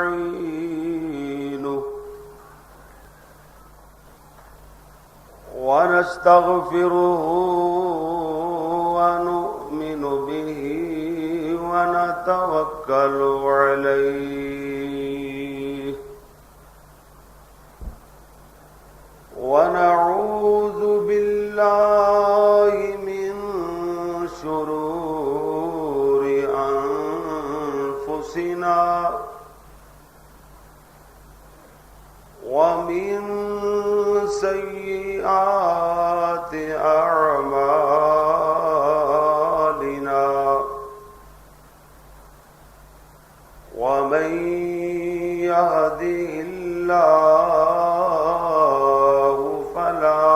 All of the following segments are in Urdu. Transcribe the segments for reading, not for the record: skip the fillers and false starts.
ونستعينه ونستغفره ونؤمن به ونتوكل عليه ونعوذ بالله من شرور أنفسنا ومن سيئات أعمالنا ومن يهده الله فلا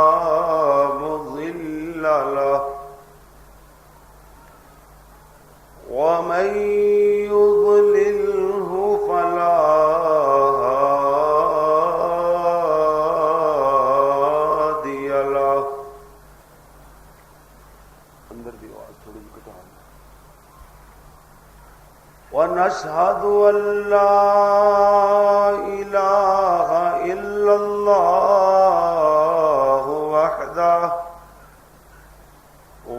مضل له ومن يضلله فلا هادي له ونشهد أن لا إله إلا الله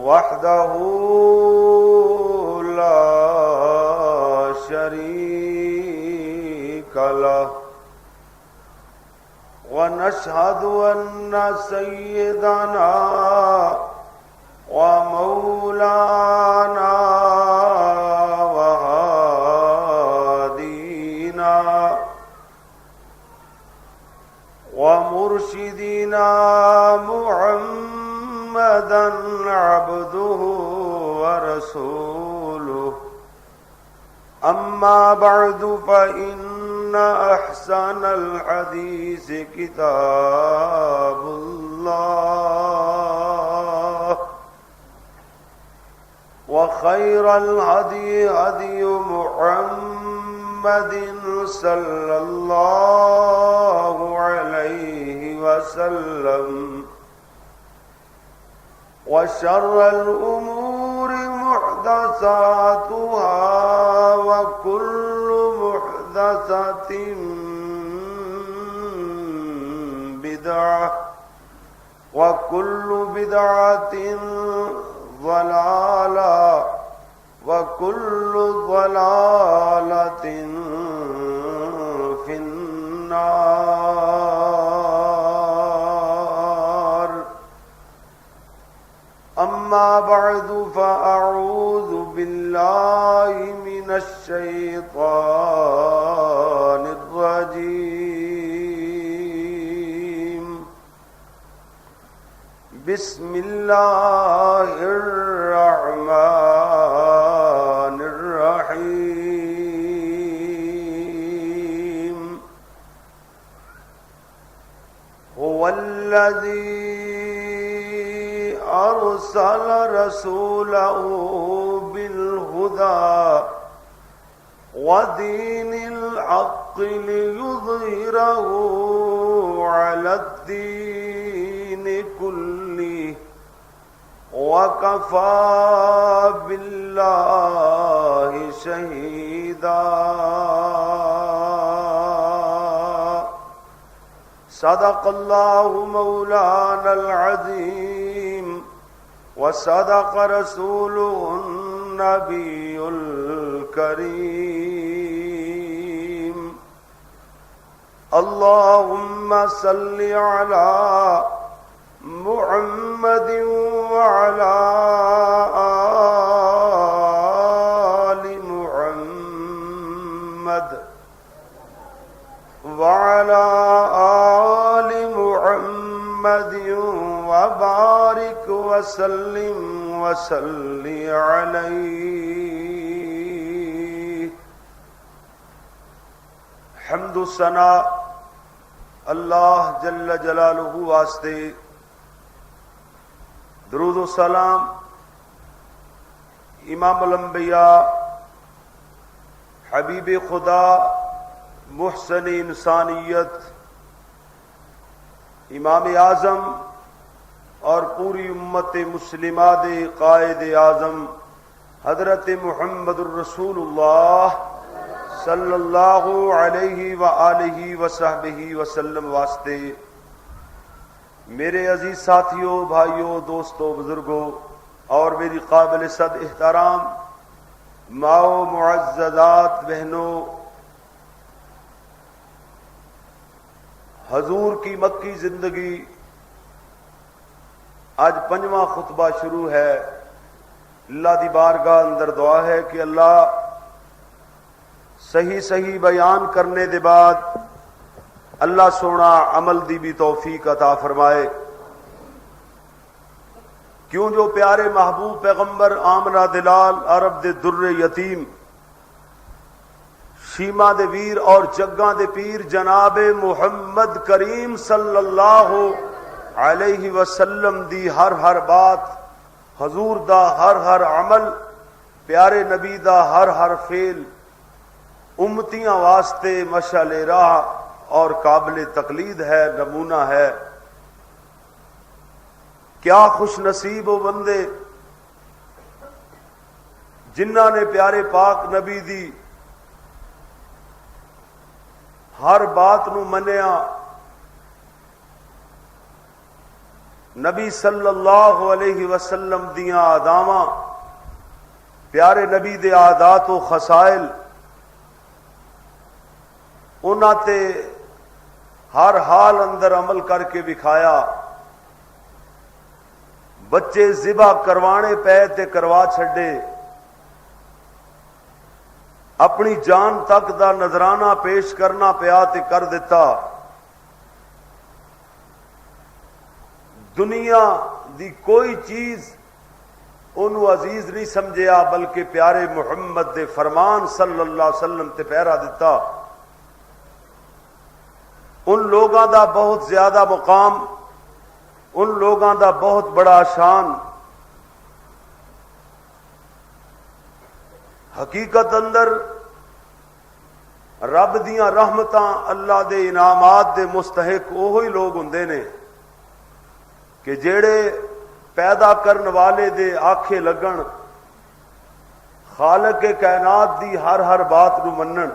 وحده لا شريك له ونشهد أن سيدنا ومولانا وهادينا ومرشدنا محمدا عبده ورسوله أما بعد فإن أحسن الحديث كتاب الله وخير الهدي هدي محمد صلى الله عليه وسلم وشر الأمور محدثاتها وكل محدثة بدعة وكل بدعة ضلالة وكل ضلالة في النار أما بعد فأعوذ بالله من الشيطان الرجيم بسم الله الرحمن الرحيم هو الذي أرسل رسوله بالهدى ودين الحق ليظهره على الدين كله وكفى بالله شهيدا صدق الله مولانا العظيم وصدق رسوله النبي الكريم اللهم صل على محمد وعلى آل محمد وعلى آل محمد وبارك وسلم وصل عليه. حمد و ثنا اللہ جل جلالہ واسطے، درود و سلام امام الانبیاء حبیب خدا محسن انسانیت امام اعظم اور پوری امت مسلمہ دے قائد اعظم حضرت محمد الرسول اللہ صلی اللہ علیہ وآلہ وصحبہ وسلم واسطے میرے عزیز ساتھیوں، بھائیوں، دوستوں، بزرگوں اور میری قابل صد احترام ماؤں، معززات بہنوں، حضور کی مکی زندگی آج 5واں خطبہ شروع ہے۔ اللہ دی بارگاہ اندر دعا ہے کہ اللہ صحیح بیان کرنے دے بعد اللہ سونا عمل دی بھی توفیق عطا فرمائے، کیوں جو پیارے محبوب پیغمبر آمنہ دلال عرب دے در یتیم شیما دے ویر اور جگاں دے پیر جناب محمد کریم صلی اللہ علیہ وسلم دی ہر بات، حضور دا ہر عمل، پیارے نبی دا ہر فعل امتیاں واسطے مشعل راہ اور قابل تقلید ہے، نمونہ ہے۔ کیا خوش نصیب و بندے جنہاں نے پیارے پاک نبی دی ہر بات نو منیا، نبی صلی اللہ علیہ وسلم دیاں آداواں، پیارے نبی دے عادات و خصائل انہاں تے ہر حال اندر عمل کر کے دکھایا۔ بچے ذبح کروانے پے تے کروا چھڈے، اپنی جان تک دا نذرانہ پیش کرنا پیا تے کر دیتا۔ دنیا دی کوئی چیز انہوں عزیز نہیں سمجھیا، بلکہ پیارے محمد دے فرمان صلی اللہ علیہ وسلم تے پہرا دیتا۔ ان لوگاں دا بہت زیادہ مقام، ان لوگاں دا بہت بڑا شان۔ حقیقت اندر رب دیاں رحمتاں، اللہ دے انعامات دے مستحق وہی لوگ ہوندے نے کہ جیڑے پیدا کرن والے دے آکھے لگن، خالق کائنات دی ہر بات نو منن۔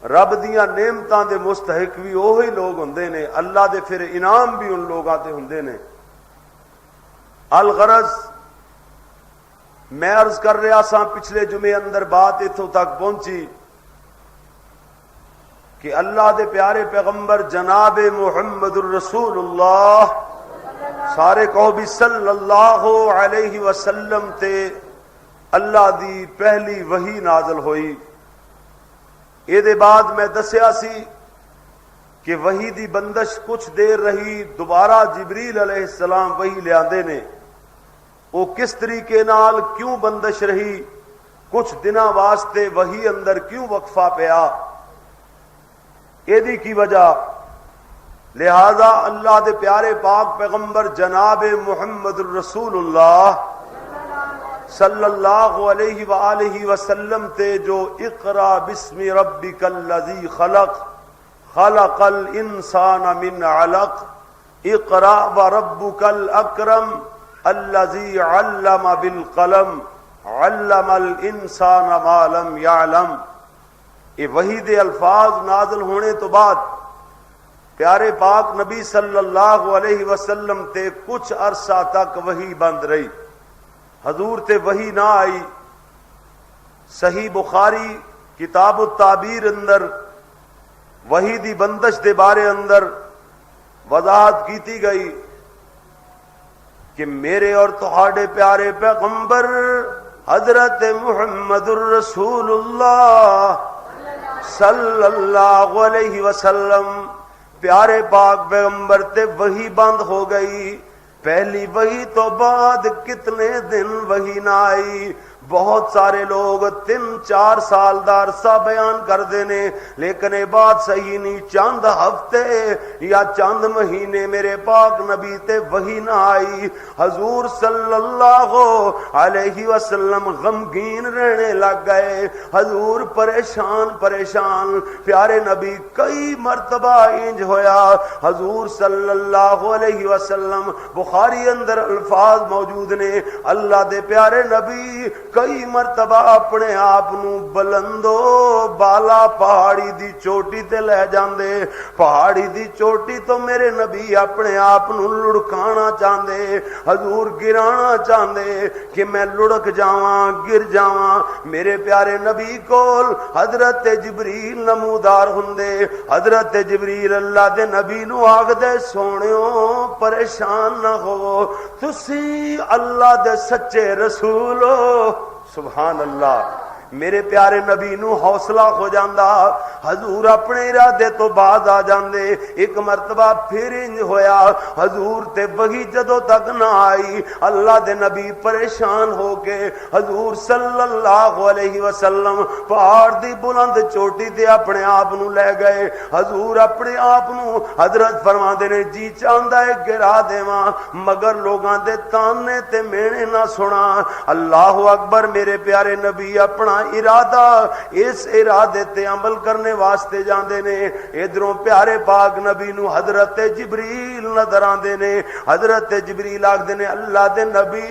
رب دیاں نعمتاں دے مستحق بھی وہی لوگ ہوندے نے، اللہ دے پھر انعام بھی ان لوگاں تے ہوندے نے۔ الغرض میں عرض کر رہا سا پچھلے جمعے اندر بات اتھوں تک پہنچی کہ اللہ دے پیارے پیغمبر جناب محمد الرسول اللہ، سارے کہو بھی صلی اللہ علیہ وسلم تے اللہ دی پہلی وحی نازل ہوئی۔ اے دے بعد میں دسیا سی کہ وحی دی بندش کچھ دیر رہی، دوبارہ جبریل علیہ السلام وحی لے آندے نے۔ وہ کس طریقے نال کیوں بندش رہی، کچھ دنوں واسطے وحی اندر کیوں وقفہ پیا، ایدی کی وجہ لہذا اللہ دے پیارے پاک پیغمبر جناب محمد الرسول اللہ صلی اللہ علیہ وآلہ وسلم تے جو اقرا بسم ربک الذی خلق خلق الانسان من علق اقرا وربک الاکرم الذی علم بالقلم علم الانسان ما لم یعلم۔ یہ وحی دے الفاظ نازل ہونے تو بعد پیارے پاک نبی صلی اللہ علیہ وسلم تے کچھ عرصہ تک وحی بند رہی، حضور تے وحی نہ آئی۔ صحیح بخاری کتاب التعبیر اندر وحی دی بندش دے بارے اندر وضاحت کیتی گئی کہ میرے اور تہاڈے پیارے پیغمبر حضرت محمد الرسول اللہ صلی اللہ علیہ وسلم پیارے پاک پیغمبر تے وحی بند ہو گئی۔ پہلی وحی تو بعد کتنے دن وحی نہ آئی، بہت سارے لوگ 3-4 سال دا عرصہ بیان کر دینے، لیکن یہ بات صحیح نہیں، چند ہفتے یا چند مہینے میرے پاک نبی تے وحی نہ آئی۔ حضور صلی اللہ علیہ وسلم غمگین رہنے لگ گئے، حضور پریشان پیارے نبی کئی مرتبہ انج ہویا حضور صلی اللہ علیہ وسلم، بخاری اندر الفاظ موجود نے، اللہ دے پیارے نبی کئی مرتبہ اپنے آپ نو بلندو بالا پہاڑی دی چوٹی تے لے جاندے، پہاڑی دی چوٹی تو میرے نبی اپنے آپ نو لڑکانا چاہندے، حضور گرانا چاہندے کہ میں لڑک جاواں گر جاواں۔ میرے پیارے نبی کول حضرت جبریل نمودار ہوندے، حضرت جبریل اللہ دے نبی نو آکھدے سونیو پریشان نہ ہو، تسی اللہ دے سچے رسول ہو۔ سبحان اللہ، میرے پیارے نبی نو حوصلہ ہو جاندا، حضور اپنے ارادے تو بعد آ جاندے۔ ایک مرتبہ پھر انج ہویا، حضور تے وحی جدوں تک نہ آئی، اللہ دے نبی پریشان ہو کے حضور صلی اللہ علیہ وسلم پہاڑ دی بلند چوٹی تے اپنے آپ نو لے گئے۔ حضور اپنے آپ نو حضرت فرماندے نے جی چاہندا ہے گرا دیواں مگر لوگاں دے تانے تے مینے نہ سنا۔ اللہ اکبر، میرے پیارے نبی اپنا ارادہ اس ارادے تے عمل کرنے واسطے جاندے نے۔ ادھروں پیارے پاک نبی نو حضرت جبریل نظر آندے نے، حضرت جبریل آکھدے نے اللہ دے نبی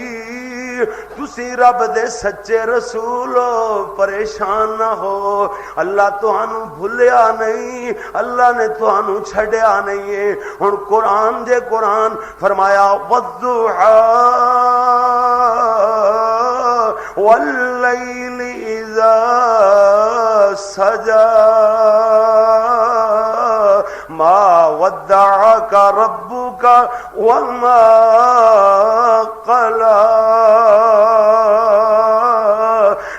تسی رب دے سچے رسول ہو، پریشان نہ ہو، اللہ تانوں بھولیا نہیں، اللہ نے تانوں چھڈیا نہیں ہے۔ ہن قرآن جے قرآن فرمایا والضحى واللیل اذا سجا ما ودعك ربك وما قلى،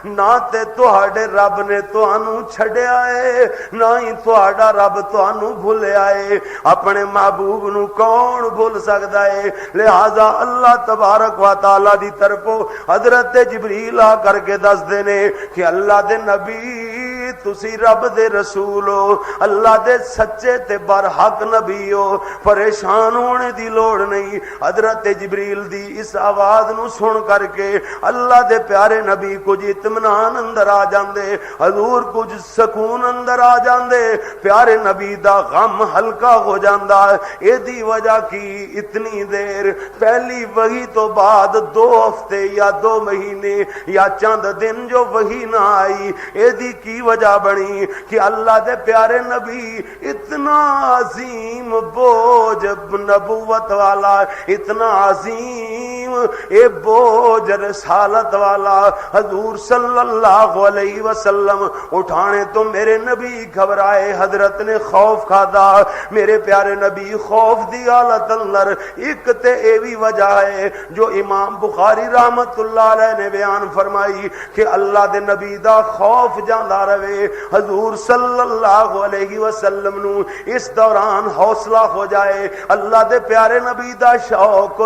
نہ تے تہاڈے رب نے تانوں چھڈیا ہے نہ ہی تہاڈا رب تانوں بھولیا ہے۔ اپنے محبوب نو کون بھول سکدا ہے؟ لہذا اللہ تبارک و تعالی دی طرفوں حضرت جبریل آ کر کے دس دے نے کہ اللہ دے نبی تسی رب دے رسول ہو، اللہ دے سچے تے برحق نبی ہو، پریشان ہونے دی لوڑ نہیں۔ حضرت جبریل دی اس آواز نو سن کر کے اللہ دے پیارے نبی کچھ اطمینان اندر آ جاندے، حضور کچھ سکون اندر آ جاندے، پیارے نبی دا غم ہلکا ہو جاندا۔ اے دی وجہ کی اتنی دیر پہلی وحی تو بعد 2 ہفتے یا 2 مہینے یا چند دن جو وحی نہ آئی، اے دی کی وجہ بنی کہ اللہ دے پیارے نبی اتنا عظیم بوجھ نبوت والا، اتنا عظیم اے بوجھ رسالت والا حضور صلی اللہ علیہ وسلم اٹھانے تو میرے نبی گھبرائے، حضرت نے خوف کھادا۔ میرے پیارے نبی خوف دی حالت اندر ایک تے اے بھی وجہ ہے جو امام بخاری رحمت اللہ علیہ نے بیان فرمائی کہ اللہ دے نبی دا خوف جاندا رہے، حضور صلی اللہ علیہ وسلم نو اس دوران حوصلہ ہو جائے، اللہ دے پیارے نبی دا شوق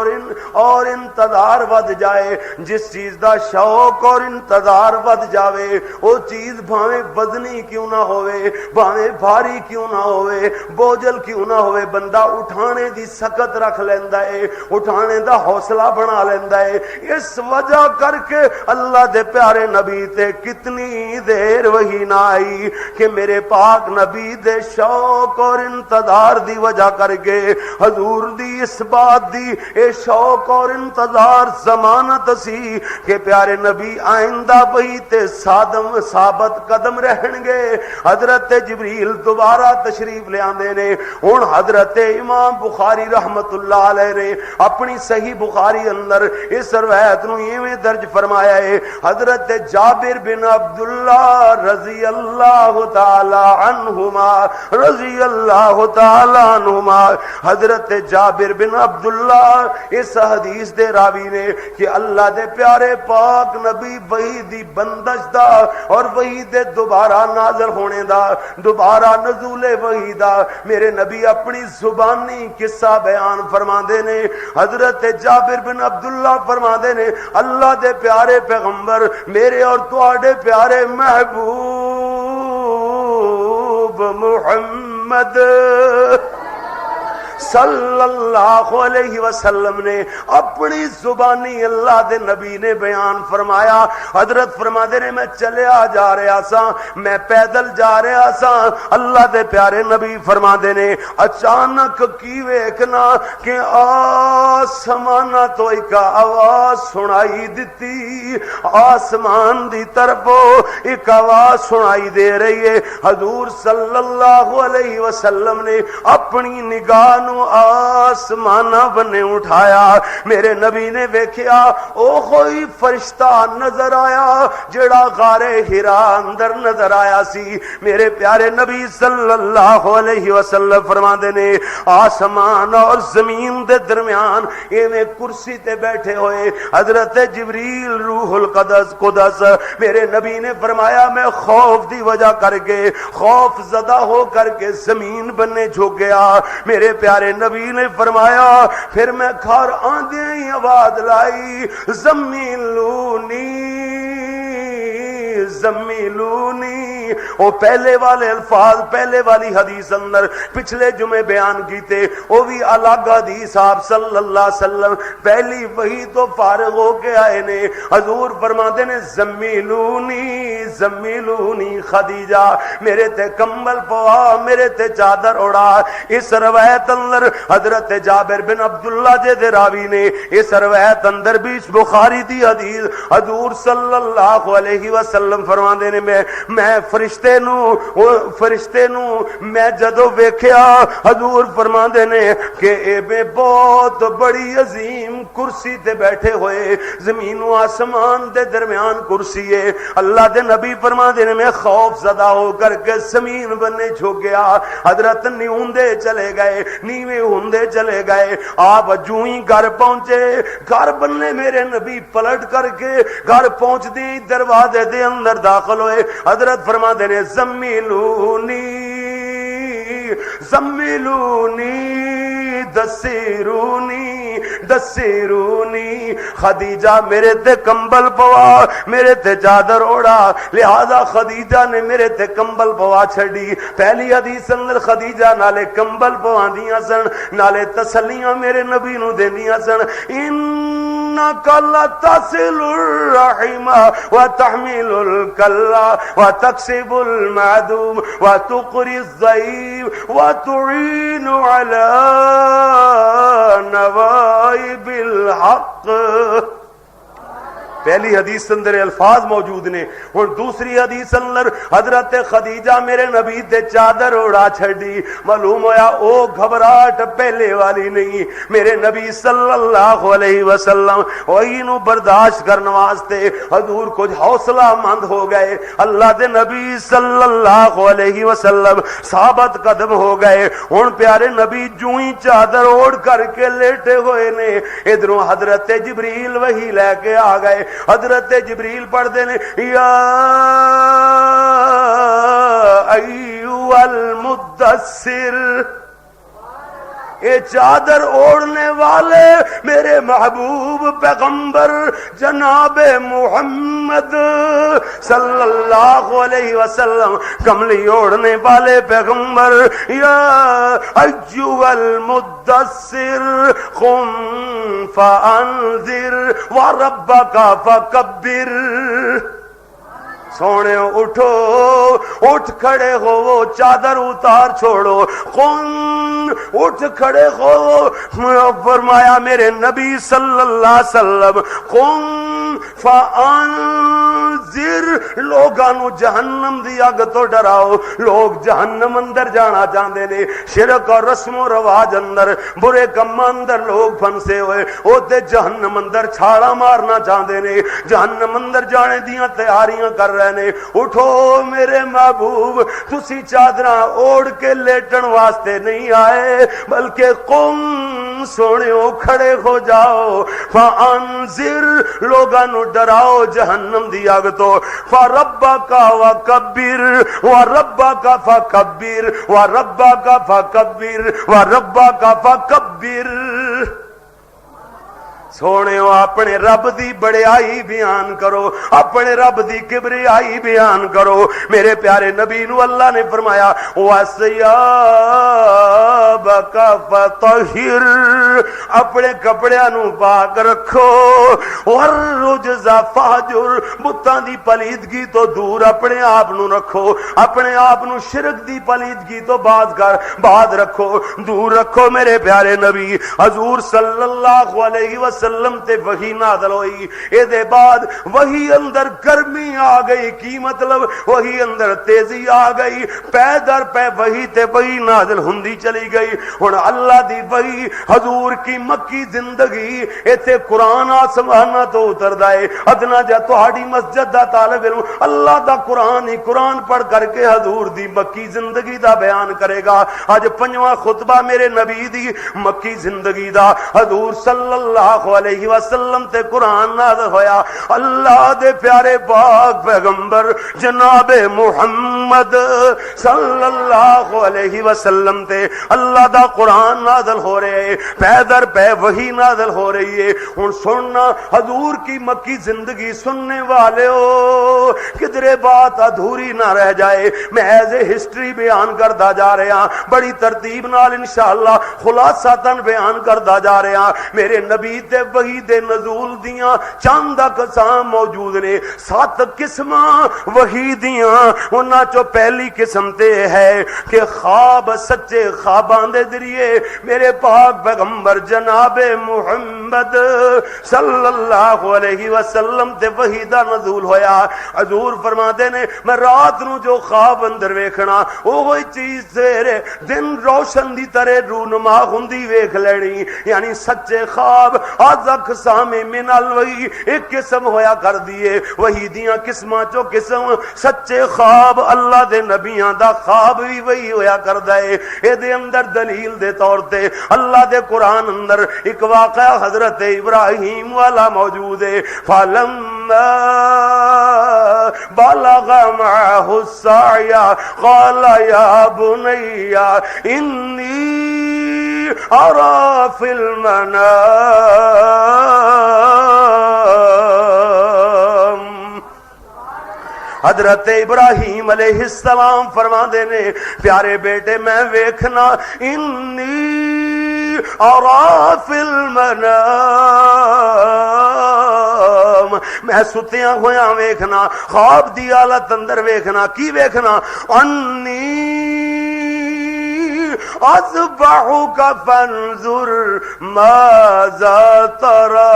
اور انتظار ود جائے۔ جس چیز دا شوق اور انتظار ود جاوے وہ چیز بھاویں وزنی کیوں نہ ہوئے، بھاویں بھاری کیوں نہ ہوئے، بوجھل کیوں نہ ہوئے، بندہ اٹھانے دی سکت رکھ لیندا ہے، اٹھانے دا حوصلہ بنا لیندا ہے۔ اس وجہ کر کے اللہ دے پیارے نبی تے کتنی دیر وہی نہ آئی کہ میرے پاک نبی دے شوق اور انتظار دی وجہ کر کے حضور دی اس بات دی اے شوق اور انتظار ضمانت سی کہ پیارے نبی آئندہ وہی تے ثابت قدم رہن گے۔ حضرت جبریل دوبارہ تشریف لے آندے نے۔ ہن حضرت امام بخاری رحمت اللہ علیہ نے اپنی صحیح بخاری اندر اس روایت نو ایویں درج فرمایا ہے، حضرت جابر بن عبداللہ رضی اللہ تعالی عنہما رضی اللہ تعالی عنہما، حضرت جابر بن عبداللہ اس حدیث دے راوی نے کہ اللہ دے پیارے پاک نبی وحی دی بندش دا اور وحی دے دوبارہ نازل ہونے دا، دوبارہ نزول وحی دا میرے نبی اپنی زبانی قصہ بیان فرماندے نے۔ حضرت جابر بن عبداللہ فرماندے نے اللہ دے پیارے پیغمبر میرے اور تواڈے پیارے محبوب محمد صلی اللہ علیہ وسلم نے اپنی زبانی اللہ دے نبی نے بیان فرمایا. حضرت فرماتے نے میں چلیا جا رہا سا, میں پیدل جا رہا سا, اللہ دے پیارے نبی فرماتے نے اچانک کی ویکھنا کہ آسمان تو ایک آواز سنائی دیتی, آسمان دی طرف ایک آواز سنائی دے رہی ہے. حضور صلی اللہ علیہ وسلم نے اپنی نگاہ نو آسمان بنے اٹھایا. میرے نبی نے ویکھیا او کوئی فرشتہ نظر آیا جڑا غار حرا اندر نظر آیا سی. میرے پیارے نبی صلی اللہ علیہ وسلم فرماندے نے آسمان اور زمین دے درمیان ایویں کرسی تے بیٹھے ہوئے حضرت جبریل روح القدس میرے نبی نے فرمایا میں خوف دی وجہ کر کے خوف زدہ ہو کر کے زمین بننے جھک گیا. میرے پیارے نبی نے فرمایا پھر میں گھر آندے ہی آواز لائی زمیلونی زمیلونی. وہ پہلے والے الفاظ پہلے والی حدیث اندر پچھلے جمعے بیان کیتے, وہ بھی الگ حدیث آپ صلی اللہ علیہ وسلم پہلی وحی تو فارغ ہو کے آئے نے. حضور فرماتے نے زمیلونی زمیلونی خدیجہ میرے تے کمبل پوا, میرے تے چادر اڑا. اس روایت اندر حضرت جابر بن عبداللہ جے دے راوی نے اس روایت اندر بھی بخاری دی حدیث حضور صلی اللہ علیہ وسلم فرماندے نے میں فرشتے نو میں جدو ویکھیا حضور فرماندے نے کہ اے میں بہت بڑی عظیم کرسی تے بیٹھے ہوئے, زمین و آسمان دے درمیان کرسی ہے. اللہ دے نبی فرماندے نے میں خوف زدہ ہو کر کے زمین بننے جھک گیا. حضرت نیوندے چلے گئے, نیوے ہوندے چلے گئے. آپ جو ہی گھر پہنچے, گھر بننے میرے نبی پلٹ کر کے گھر پہنچ دی دروازے دے اندر داخل ہوئے. حضرت فرماتے نے زمیلونی زمیلونی دسیرونی دسیرونی. خدیجہ میرے تے کمبل پوا, میرے تے چادر اوڑا. لہذا خدیجہ نے میرے تے کمبل پوا چھڑی. پہلی حدیث اندر خدیجہ نالے کمبل پوا دیاں سن, نالے تسلیاں میرے نبی نو دیندیاں سن. انک لتصل الرحم وتحمل الکلا وتکسب المعدوم وتقری الضعیف وتعین علی نوائب الحق. پہلی حدیث اندر الفاظ موجود نے. اور دوسری حدیث اندر حضرت خدیجہ میرے نبی تے چادر اڑا چھڑی. معلوم ہویا او گھبراہٹ پہلے والی نہیں. میرے نبی صلی اللہ علیہ وسلم وہی نو برداشت کرنے واسطے حضور کچھ حوصلہ مند ہو گئے. اللہ دے نبی صلی اللہ علیہ وسلم ثابت قدم ہو گئے. ہن پیارے نبی جو ہی چادر اوڑھ کر کے لیٹے ہوئے نے, ادھروں حضرت جبریل وہی لے کے آ گئے. حضرت جبریل پڑھتے ہیں یا ایھا المدثر, اے چادر اوڑھنے والے میرے محبوب پیغمبر جناب محمد صلی اللہ علیہ وسلم, کملی اوڑھنے والے پیغمبر, یا ایھا المدثر قم فانذر وربک فکبر. سونے اٹھو, اٹھ کھڑے ہو, وہ چادر اتار چھوڑو. قم, اٹھ کھڑے ہو. فرمایا میرے نبی صلی اللہ علیہ وسلم قم فانذر, لوگانو جہنم دی اگ تو ڈراؤ. لوگ جہنم اندر جانا چاہتے نے, شرک اور رسم و رواج اندر برے کم اندر لوگ پھنسے ہوئے, وہ تے جہنم اندر چھاڑا مارنا چاہتے نے, جہنم اندر جانے دیاں تیاریاں کر رہے نے. اٹھو میرے محبوب, تسی چادراں اوڑھ کے لیٹن واسطے نہیں آئے بلکہ قم, سونےو کھڑے ہو جاؤ. فانذر, لوگاں نو ڈراؤ جہنم دی اگ تو. فربک وکبر وربک فکبر وربک فکبر وربک فکبر. سونےو اپنے رب دی بڑائی بیان کرو، اپنے رب دی کبریائی بیان کرو۔ میرے پیارے نبی نو اللہ نے فرمایا وَثِيَابَكَ فَطَهِّرْ، اپنے کپڑیاں نو پاک رکھو، وَالرُّجْزَ فَاهْجُرْ، بتاں دی پلیدگی تو دور اپنے آپ نو رکھو، اپنے آپ نو شرک دی پلیدگی تو بعد رکھو، دور رکھو۔ میرے پیارے نبی حضور صلی اللہ علیہ وسلم تے وحی نازل ہوئی، اے دے بعد وحی اندر گرمی آ گئی، کی مطلب وحی اندر تیزی آ گئی، پے در پے وحی تے وحی نازل ہوندی چلی گئی۔ ہن اللہ دی وحی حضور کی مکی زندگی ایتھے قرآن آسماناں تو اتردا ہے، ادنا جا تہاڈی مسجد دا طالب علم اللہ دا قرآن ہی قرآن پڑھ کر کے حضور دی مکی زندگی دا بیان کرے گا۔ اج پنجواں خطبہ میرے نبی دی مکی زندگی دا، حضور صلی اللہ علیہ وسلم تے قرآن نازل ہویا، اللہ دے پیارے پاک پیغمبر جناب محمد صلی اللہ علیہ وسلم تے اللہ دا قرآن نازل ہو رہے ہیں، پے در پے وحی نازل ہو رہی ہے۔ ہن سننا حضور کی مکی زندگی سننے والے ہو، کدھرے بات ادھوری نہ رہ جائے، میں ایز اے ہسٹری بیان کردا جا رہا، بڑی ترتیب نال انشاءاللہ خلاصاتاً بیان کردا جا رہا۔ میرے نبی تے وحی دے نزول دیاں چند اقسام موجود نے، 7 قسماں وحی دیاں۔ انہاں چوں پہلی قسم تے ہے کہ خواب، سچے خواباں دے ذریعے میرے پاک پیغمبر جناب محمد صلی اللہ علیہ وسلم تے وحی دا نزول ہویا۔ حضور فرماندے نے میں رات نو جو خواب اندر ویکھنا اوہی چیز سویرے دن روشن دی طرح رونما ہوندی ویکھ لینی، یعنی سچے خواب از اقسام من الوحی ایک قسم ہویا کر دیے۔ وحی دیاں قسماں چو قسم سچے خواب، اللہ دے نبیاں دا خواب بھی وہی ہویا کردا ہے۔ اے دے اندر دلیل دے طور تے اللہ دے قرآن اندر ایک واقعہ حضرت ابراہیم والا موجود ہے۔ فَلَمَّا بَلَغَ مَعَهُ السَّعْيَ قَالَ يَا بُنَيَّ إِنِّي أَرَى فِي الْمَنَامِ، حضرت ابراہیم علیہ السلام فرماندے نے پیارے بیٹے میں ویکھنا، انی ارا فی المنام، میں ستیاں ہویاں ویکھنا، خواب دی حالت اندر ویکھنا، کی ویکھنا؟ انی اذبحک فانظر ماذا ترى،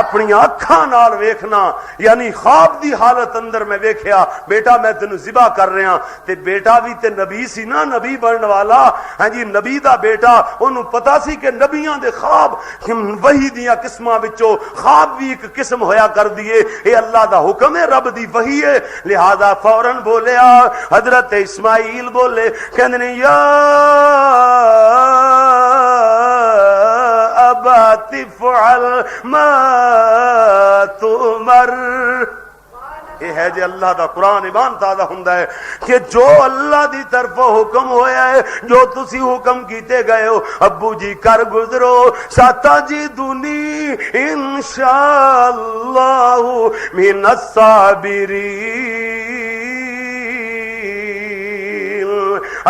اپنی آنکھاں نال ویکھنا، یعنی خواب دی حالت اندر میں ویکھیا بیٹا میں تینوں ذبح کر رہا، تے بیٹا بھی تے نبی سی نا، نبی بنن والا، ہاں جی نبی دا بیٹا، انہوں پتا سی کہ نبیاں دے خواب وحی دیاں قسماں وچوں خواب بھی ایک قسم ہویا کر دیے، اے اللہ دا حکم ہے، رب دی وحی ہے، لہذا فوراً بولیا حضرت اسماعیل بولے، کہندے نے یا ابات فعل ما تؤمر، یہ ہے جی اللہ دا قرآن ایمان تازہ ہوندا ہے کہ جو اللہ دی طرف حکم ہویا ہے، جو تسی حکم کیتے گئے ہو ابو جی کر گزرو، ساتا جی دونی انشاءاللہ من الصابرین،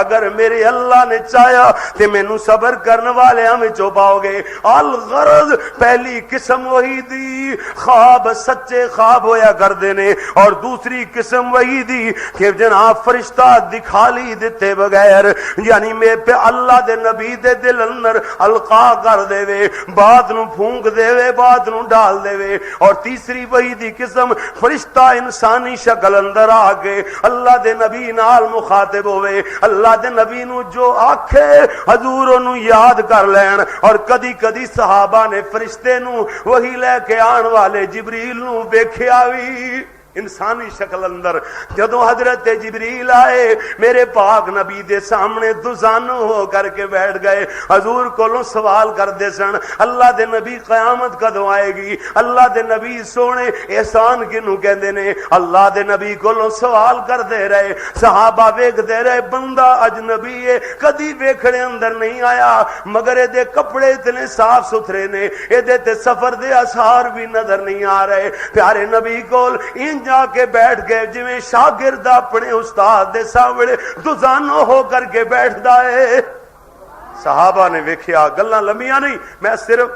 اگر میرے اللہ نے چاہیا تے مینوں صبر کرنے والے ہمیں چوپاؤ گے۔ الغرض پہلی قسم وہی دی خواب سچے خواب ہویا کر دینے، اور دوسری قسم وہی دی کہ جناب فرشتہ دکھالی دیتے بغیر، یعنی میں پہ اللہ دے نبی دے دل اندر القا کر دے وے، بات نو پھونک دے وے، بات نو ڈال دے وے۔ اور تیسری وہی دی قسم فرشتہ انسانی شکل اندر آگے اللہ دے نبی نال مخاطب ہوئے، اللہ دے نبی نو جو آکھے حضور انو یاد کر لین۔ اور کدی کدی صحابہ نے فرشتے نو وہی لے کے آن والے جبریل نو ویکھیا وی، انسانی شکل اندر جدو حضرت جبریل آئے میرے پاک نبی دے سامنے دوزانو ہو کر کے بیٹھ گئے. حضور کولوں سوال کر دے سن اللہ دے نبی قیامت کدوں آئے گی, اللہ دے نبی سونے احسان کنوں کہندے نے, اللہ دے نبی کولوں سوال کر دے رہے. صحابہ ویکھ دے رہے بندہ اجنبی ہے کدی ویکھنے اندر نہیں آیا مگر اے دے کپڑے اتنے صاف ستھرے نے, اے دے تے سفر دے اثار بھی نظر نہیں آ رہے. پیارے نبی کول جا کے بیٹھ گئے جویں شاگرد اپنے استاد دے سامنے دوزانو ہو کر کے بیٹھدا ہے. صحابہ نے ویکھیا گلاں لمبیاں نہیں, میں صرف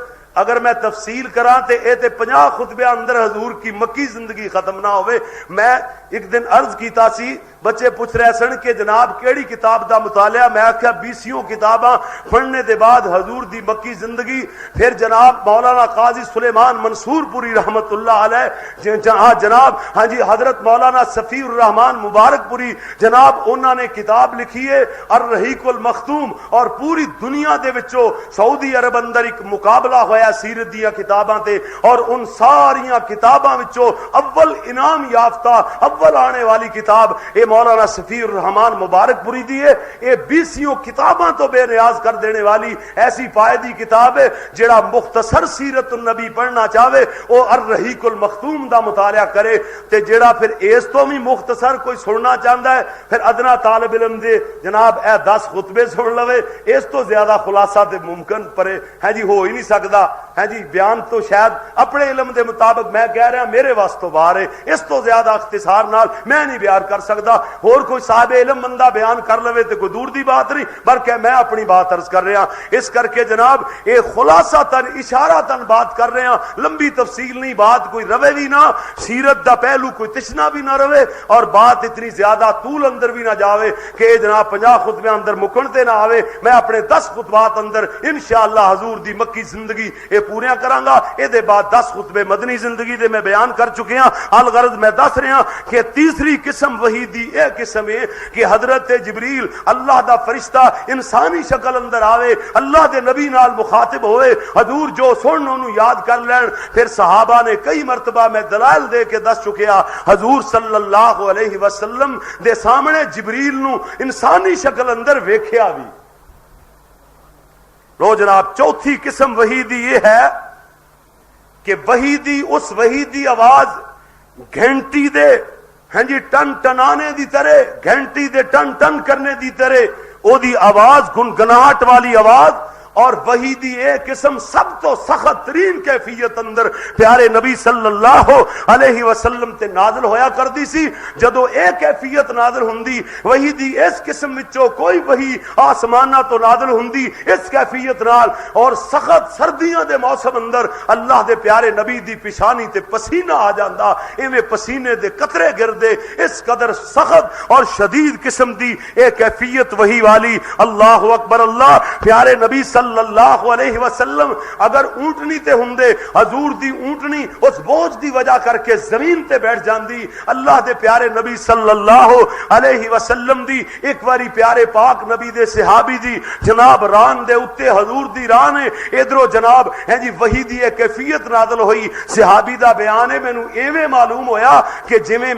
اگر میں تفصیل کراں تے اے تے 50 خطبے اندر حضور کی مکی زندگی ختم نہ ہوئے. میں ایک دن عرض کیتا سی, بچے پوچھ رہے سن کہ جناب کیڑی کتاب دا مطالعہ, میں آکھیا 20 کتاباں پڑھنے دے بعد حضور دی مکی زندگی. پھر جناب مولانا قاضی سلیمان منصور پوری رحمت اللہ علیہ جناب ہاں جی حضرت مولانا صفی الرحمان مبارک پوری جناب انہوں نے کتاب لکھی ہے الرحیق المختوم, اور پوری دنیا دے وچوں سعودی عرب اندر ایک مقابلہ ہویا سیرت دیا کتاباں تے, اور ان ساریاں کتاباں وچوں اول انعام یافتہ اول آنے والی کتاب اے مولانا صفی الرحمان مبارک پوری دی ہے. اے 20 کتاباں تو بے نیاز کر دینے والی ایسی فائدی کتاب ہے. جڑا مختصر سیرت النبی پڑھنا چاہے وہ الرحیق المختوم دا مطالعہ کرے, تے جڑا پھر اس تو بھی مختصر کوئی سننا چاہتا ہے پھر ادنا طالب علم دے جناب اے 10 خطبے سن لوے. اس تو زیادہ خلاصہ تے ممکن پرے ہے جی ہو ہی نہیں سکتا ہے جی. بیان تو شاید اپنے علم دے مطابق میں کہہ رہا میرے واسطے باہر ہے, اس تو زیادہ اختصار نال میں نہیں بیان کر سکتا. اور کوئی صاحب علم بندہ بیان کر لوے تے کوئی دور دی بات نہیں, بلکہ میں اپنی بات عرض کر رہا. اس کر کے جناب اے خلاصہ تن اشارہ تن بات کر رہے ہیں, لمبی تفصیل نہیں, بات کوئی روے بھی نہ, سیرت دا پہلو کوئی تشنا بھی نہ روے, اور بات اتنی زیادہ طول اندر بھی نہ جاوے کہ جناب 50 خطبے اندر مکن تے نہ آوے. میں اپنے 10 خطبات اندر انشاءاللہ حضور دی مکی زندگی اے پوریاں کراں گا. اے دے بعد 10 خطبے مدنی زندگی دے میں بیان کر چکے ہیں. الغرض میں دس رہا کہ تیسری قسم وحی دی اے قسم ہے کہ حضرت جبریل اللہ دا فرشتہ انسانی شکل اندر آوے, اللہ دے نبی نال مخاطب ہوئے, حضور جو سن انہوں یاد کر لین. پھر صحابہ نے کئی مرتبہ میں دلائل دے کے دس چکیا حضور صلی اللہ علیہ وسلم دے سامنے جبریل نو انسانی شکل اندر ویکھیا بھی. لو جناب چوتھی قسم وحی دی یہ ہے کہ وحی دی اس وحی دی آواز گھنٹی دے ہاں جی ٹن ٹنانے دی طرح, گھنٹی دے ٹن ٹن کرنے دی طرح او دی آواز گنگناہٹ والی آواز. اور وحی دی ایک قسم سب تو سخت ترین کیفیت اندر پیارے نبی صلی اللہ علیہ وسلم تے نازل ہویا کر دی سی. جدو ایک کیفیت نازل ہوندی وحی دی اس قسم وچوں کوئی وحی آسمانہ تو نازل ہوندی اس کیفیت نال, اور سخت سردیاں دے موسم اندر اللہ دے پیارے نبی دی پیشانی تے پسینہ آ جاندا, ایویں پسینے دے قطرے گردے. اس قدر سخت اور شدید قسم دی ایک کیفیت وحی والی. اللہ اکبر اللہ. پیارے نبی صلی اللہ علیہ وسلم اگر اونٹنی تے ہوندے حضور دی اونٹنی اس بوجھ دی وجہ کر کے زمین تے بیٹھ جاندی. اللہ دے پیارے نبی صلی اللہ علیہ وسلم دی ایک واری پیارے پاک نبی دے صحابی دی جناب ران دے اتے حضور دی ران ہے ادھرو جناب ہے جی وحی دی ایک کیفیت نازل ہوئی. صحابی دا بیان ہے مینوں ایویں معلوم ہویا کہ جویں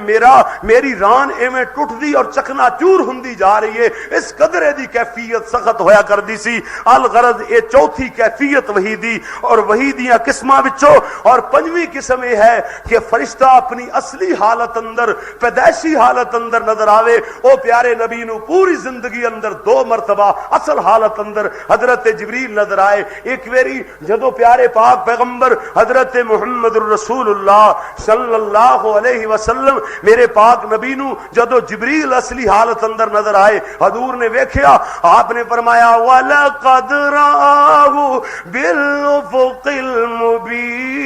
میری ران ایویں ٹوٹ دی اور چکنا چور ہوندی جا رہی ہے, اس قدر دی کیفیت سخت ہویا کردی سی. الغرض اے چوتھی کیفیت وحی دی اور وحی دیاں قسماں وچوں. اور پنجویں قسم یہ ہے کہ فرشتہ اپنی اصلی حالت اندر پیدائشی حالت اندر نظر آوے. او پیارے نبی نو پوری زندگی اندر 2 مرتبہ اصل حالت اندر حضرت جبریل نظر آئے. ایک ویری جدو پیارے پاک پیغمبر حضرت محمد الرسول اللہ صلی اللہ علیہ وسلم میرے پاک نبی نو جدو جبریل اصلی حالت اندر نظر آئے حضور نے ویکھیا, آپ نے فرمایا وَلَقَدْ رآه بالافق المبین.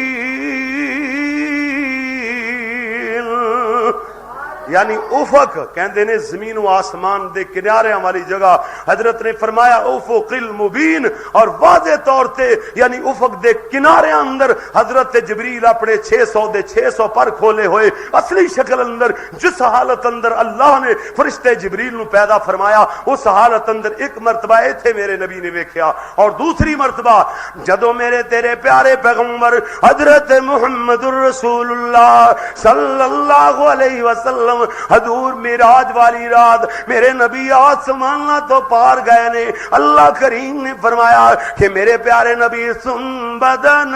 یعنی افق کہندے نے زمین و آسمان دے کنارے والی جگہ. حضرت نے فرمایا افق المبین, اور واضح طور تے یعنی افق دے کنارے اندر حضرت جبریل اپنے 600 دے 600 پر کھولے ہوئے اصلی شکل اندر جس حالت اندر اللہ نے فرشتے جبریل نو پیدا فرمایا اس حالت اندر ایک مرتبہ ایتھے میرے نبی نے ویکھیا, اور دوسری مرتبہ جدو میرے تیرے پیارے پیغمبر حضرت محمد الرسول اللہ صلی اللہ علیہ وسلم حضور معراج والی رات میرے نبی آسمان تو پار گئے نے, اللہ کریم نے فرمایا کہ میرے پیارے نبی سن بدن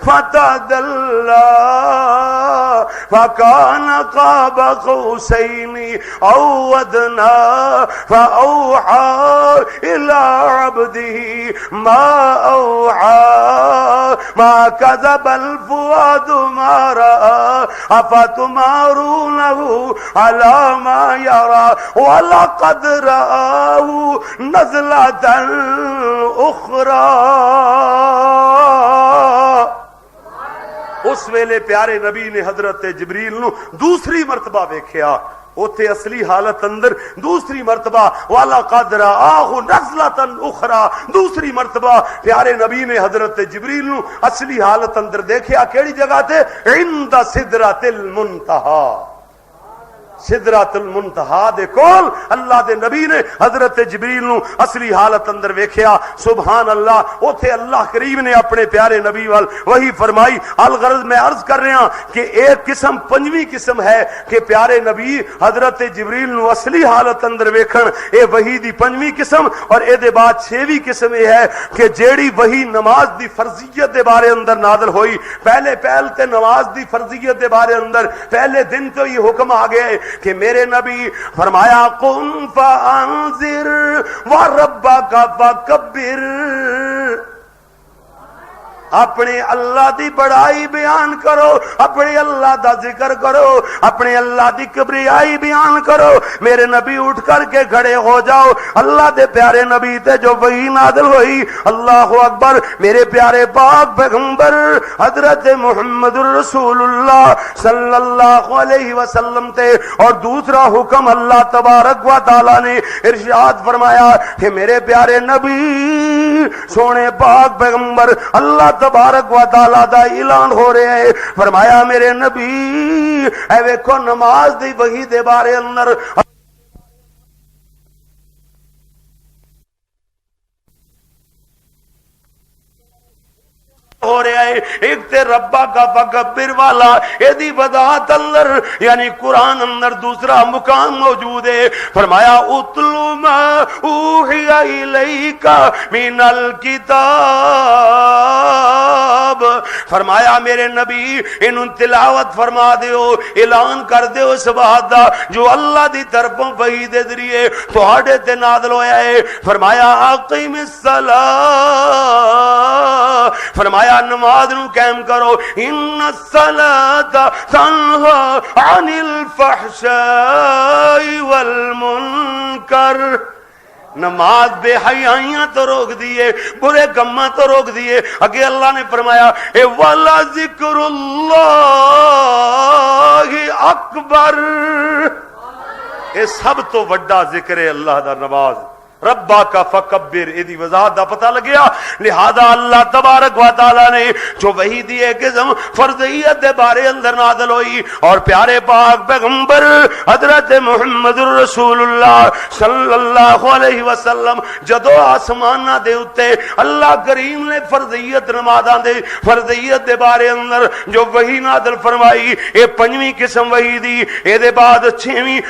فتدلّا فکان قاب قوسین او ادنی فاوحی الی عبدہ ما اوحی ما کذب الفؤاد ما رأى افتمارونه على ما يرى ولقد رآه نزلة أخرى. اس ویلے پیارے نبی نے حضرت جبریل نو دوسری مرتبہ ویکھیا, اوتھے اصلی حالت اندر دوسری مرتبہ وَلَقَدْ رَآهُ نَزْلَةً أُخْرَى, دوسری مرتبہ پیارے نبی نے حضرت جبریل نو اصلی حالت اندر دیکھیا. کیڑی جگہ تے؟ عند سدرۃ المنتہا, سدرۃ المنتہا دے کول اللہ دے نبی نے حضرت جبریل نو اصلی حالت اندر ویکھیا. سبحان اللہ, اوتھے اللہ کریم نے اپنے پیارے نبی وال وہی فرمائی. الغرض میں عرض کر رہا کہ ایک قسم پنجویں قسم ہے کہ پیارے نبی حضرت جبریل نو اصلی حالت اندر ویکھن, اے وحی دی پنجویں قسم. اور اے دے بعد چھویں قسم یہ ہے کہ جیڑی وحی نماز دی فرضیت دے بارے اندر نازل ہوئی, پہلے تے نماز دی فرضیت دے بارے اندر پہلے دن تو یہ حکم آ گیا کہ میرے نبی فرمایا قم فانذر وربک فکبر, اپنے اللہ دی بڑائی بیان کرو, اپنے اللہ دا ذکر کرو, اپنے اللہ دی کبریائی بیان کرو. میرے نبی اٹھ کر کے کھڑے ہو جاؤ. اللہ دے پیارے نبی تے جو وحی نازل ہوئی, اللہ اکبر, میرے پیارے پاک پیغمبر حضرت محمد الرسول اللہ صلی اللہ علیہ وسلم تے. اور دوسرا حکم اللہ تبارک و تعالی نے ارشاد فرمایا کہ میرے پیارے نبی سونے پاک پیغمبر اللہ تبارک و تعالی دا اعلان ہو رہے ہیں. فرمایا میرے نبی اے ویکھو نماز دی وحی دے بارے اندر ہو رہا ہے. ایک تے ربا کا فکبر والا ایدی وضاحت اندر یعنی قرآن اندر دوسرا مقام موجود ہے. فرمایا اتلو ما اوحی الیک من الکتاب, فرمایا میرے نبی انہوں تلاوت فرما دیو, اعلان کر دیو اس بات دا جو اللہ دی طرفوں وحی دے ذریعے تہاڈے تے نازل ہویا ہے. فرمایا اقیم الصلاۃ, فرمایا نماز نو قائم کرو. ان الصلاۃ تنہی عن الفحشاء والمنکر, نماز بے حیائیاں تو روک دیے, برے کماں تو روک دیے. اگے اللہ نے فرمایا اے والا ذکر اللہ اکبر, اے سب تو وڈا ذکر ہے اللہ دا نماز. ربا کا فکبر, ایدی وضاحت دا پتہ لگیا. لہذا اللہ تبارک و تعالی نے جو وحی دی ایک قسم فرضیت دے بارے اندر نازل ہوئی, اور پیارے پاک پیغمبر حضرت محمد الرسول اللہ صلی اللہ علیہ وسلم جدو آسمانہ دے اتے اللہ کریم نے فرضیت نمازاں دے فرضیت دے بارے اندر جو وحی نازل فرمائی, اے پنجویں قسم وحی دی. اے دے بعد چھویں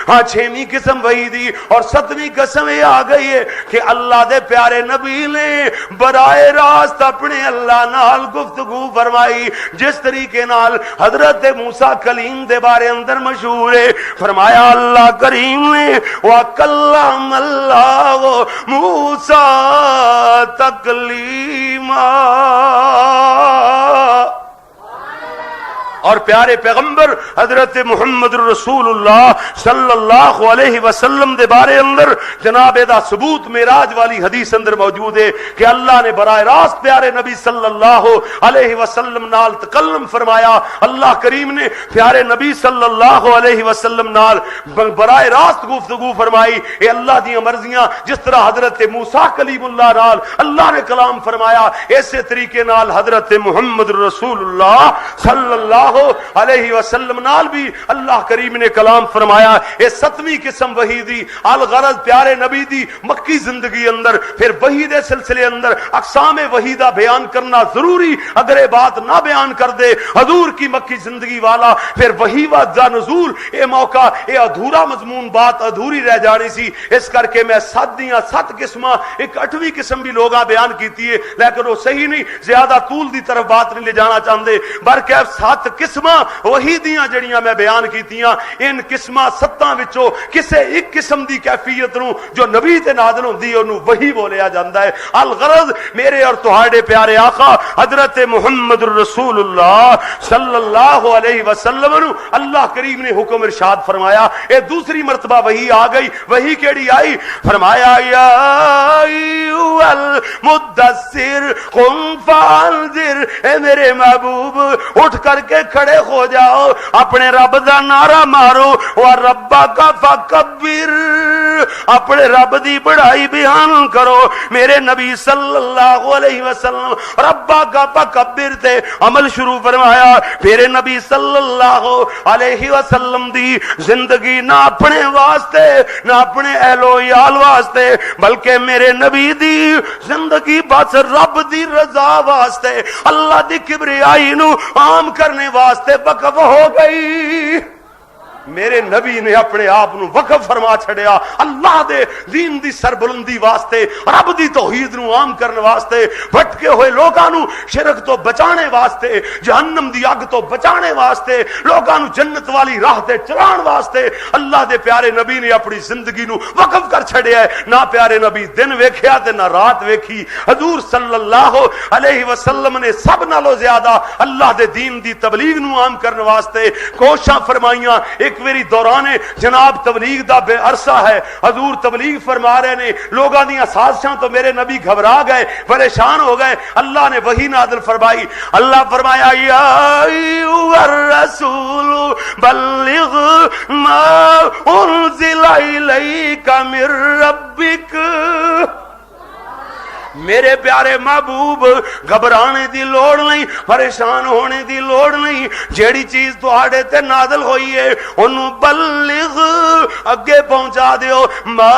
قسم وحی دی, اور ستویں قسم یہ آ گئی ہے کہ اللہ دے پیارے نبی نے براہ راست اپنے اللہ نال گفتگو فرمائی, جس طریقے نال حضرت موسیٰ کلیم دے بارے اندر مشہور ہے. فرمایا اللہ کریم نے وَكَلَّمَ اللَّهُ مُوسَىٰ تَكْلِيمًا, اور پیارے پیغمبر حضرت محمد رسول اللہ صلی اللہ علیہ وسلم دے بارے اندر جناب دا ثبوت معراج والی حدیث اندر موجود ہے کہ اللہ نے براہ راست پیارے نبی صلی اللہ علیہ وسلم نال تکلم فرمایا. اللہ کریم نے پیارے نبی صلی اللہ علیہ وسلم نال براہ راست گفتگو فرمائی. اے اللہ دی مرضیاں جس طرح حضرت موسیٰ کلیم اللہ نال اللہ نے کلام فرمایا, اسی طریقے نال حضرت محمد رسول اللہ صلی اللہ علیہ وسلم نال بھی اللہ کریم نے کلام فرمایا. اے ستویں قسم وحی دی الغرض پیارے نبی دی مکی زندگی اندر پھر وحی دے سلسلے اندر اقسام وحی دا بیان کرنا ضروری. اگر یہ بات نہ بیان کر دے حضور کی مکی زندگی والا پھر وحی دا نزول اے موقع اے ادھورا مضمون بات ادھوری رہ جانی سی. اس کر کے میں 7 قسماں ایک 8ویں قسم بھی لوگاں بیان کیتی ہے لیکن وہ صحیح نہیں, زیادہ طول دی طرف بات نہیں لے جانا چاہتے. بلکہ 7 قسماں وحی دیاں جڑیاں میں بیان کیتیاں ان قسماں 7 وچوں کسے ایک قسم دی کیفیت نو جو نبی تے نازل ہوندی ہے اونوں وحی بولیا جاندا ہے. الغرض میرے اور تہاڈے پیارے آقا حضرت محمد رسول اللہ صلی اللہ علیہ وسلم نو اللہ کریم نے حکم ارشاد فرمایا. اے دوسری مرتبہ وحی آ گئی. وحی کیڑی آئی؟ فرمایا یا ایھا المدثر قم فانذر, اے میرے محبوب اٹھ کر کے کھڑے ہو جاؤ, اپنے رب دا نعرہ مارو, وَرَبَّكَ فَكَبِّرْ, اپنے رب دی بڑائی بیان کرو. میرے نبی صلی اللہ علیہ وسلم ربک فکبر تے عمل شروع فرمایا. میرے نبی صلی اللہ علیہ وسلم دی زندگی نہ اپنے واسطے نہ اپنے اہل و عیال واسطے بلکہ میرے نبی دی زندگی بس رب دی رضا واسطے اللہ دی کبریائی نو عام کرنے واسطے وقف ہو گئی. میرے نبی نے اپنے آپ نو وقف فرما چھڑیا اللہ دے دین دی سربلندی واسطے, رب دی توحید نو عام کرنے واسطے, بھٹکے ہوئے لوگاں نو شرک تو بچانے واسطے, جہنم دی اگ تو بچانے واسطے, لوگاں نو جنت والی راہ تے چلان واسطے اللہ دے پیارے نبی نے اپنی زندگی نو وقف کر چھڑیا ہے. نہ پیارے نبی دن ویکھیا تے نہ رات ویکھی. حضور صلی اللہ علیہ وسلم نے سب نالوں زیادہ اللہ دے دین دی تبلیغ نو عام کرنے واسطے کوشاں فرمائیاں. ایک میری دوران جناب تبلیغ دا بے عرصہ ہے, حضور تبلیغ فرما رہے نے, لوگاں دیاں سازشاں تو میرے نبی گھبرا گئے, پریشان ہو گئے. اللہ نے وحی نازل فرمائی. اللہ فرمایا یا ایھا الرسول بلغ ما انزل الیک من ربک, میرے پیارے محبوب گھبرانے دی لوڑ نہیں, پریشان ہونے دی لوڑ نہیں. جیڑی چیز تہاڈے تے نازل ہوئی ہے انہوں بلغ اگے پہنچا دیو. ما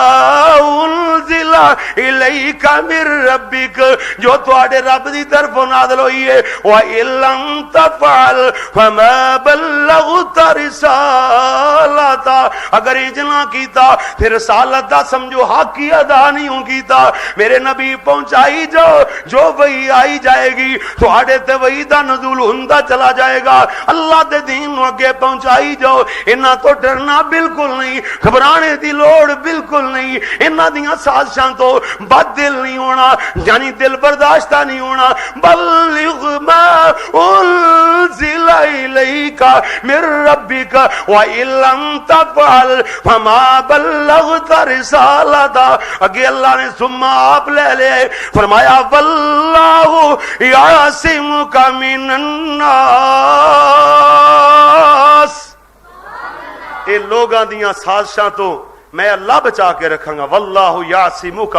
انزل الیک من ربک, جو تہاڈے رب دی طرف نازل ہوئی ہے. وَإِن لَّمْ تَفْعَلْ فَمَا بَلَّغْتَ رِسَالَتَهُ, اگر اجنا کیتا پھر رسالت دا سمجھو حق کی ادا نہیں کیتا. میرے نبی پہنچائی جاؤ, جو وہی آئی جائے گی تو آڑے تے وہی دا نزول ہندہ چلا جائے گا. اللہ دے دین نو اگے پہنچائی جاؤ. انہاں تو ڈرنا بالکل نہیں, گھبرانے دی لوڑ بالکل نہیں, انہاں دیاں سازشاں تو بد دل نہیں ہونا, یعنی دل برداشتہ نہیں ہونا. بلغ ما انزل الیک من ربک وَإِن لَّمْ تَفْعَلْ فَمَا بَلَّغْتَ رِسَالَتَهُ. اگے اللہ نے ثم آپ لے لے فرمایا واللہ یعصمک من الناس, اے لوگاں دیاں سازشاں تو میں اللہ بچا کے رکھاں گا. واللہ یعصمک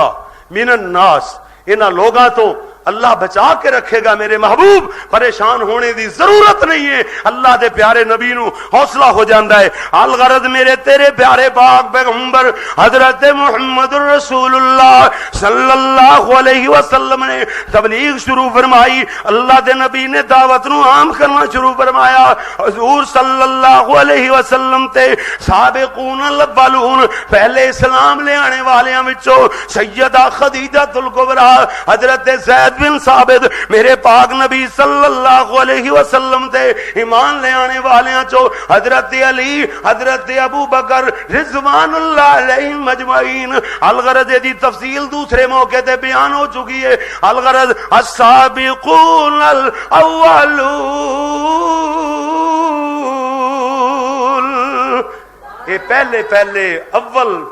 من الناس, انہاں لوگاں تو اللہ بچا کے رکھے گا. میرے محبوب پریشان ہونے دی ضرورت نہیں ہے, اللہ دے پیارے نبی نو حوصلہ ہو جاندا ہے. الغرض میرے تیرے پیارے پاک پیغمبر حضرت محمد رسول اللہ صلی اللہ علیہ وسلم نے تبلیغ شروع فرمائی. اللہ دے نبی نے دعوت نو عام کرنا شروع فرمایا. حضور صلی اللہ علیہ وسلم تے سابقون الاولون, پہلے اسلام لے آنے والیاں وچوں سیدہ خدیجہ الکبریٰ, حضرت زید بن ثابت, میرے پاک نبی صلی اللہ علیہ وسلم تے ایمان لے آنے والیاں چو حضرت علی, حضرت ابو بکر رضوان اللہ علیہم مجمعین. الغرض دی تفصیل دوسرے موقع تے بیان ہو چکی ہے. الغرض السابقون الاولون کہ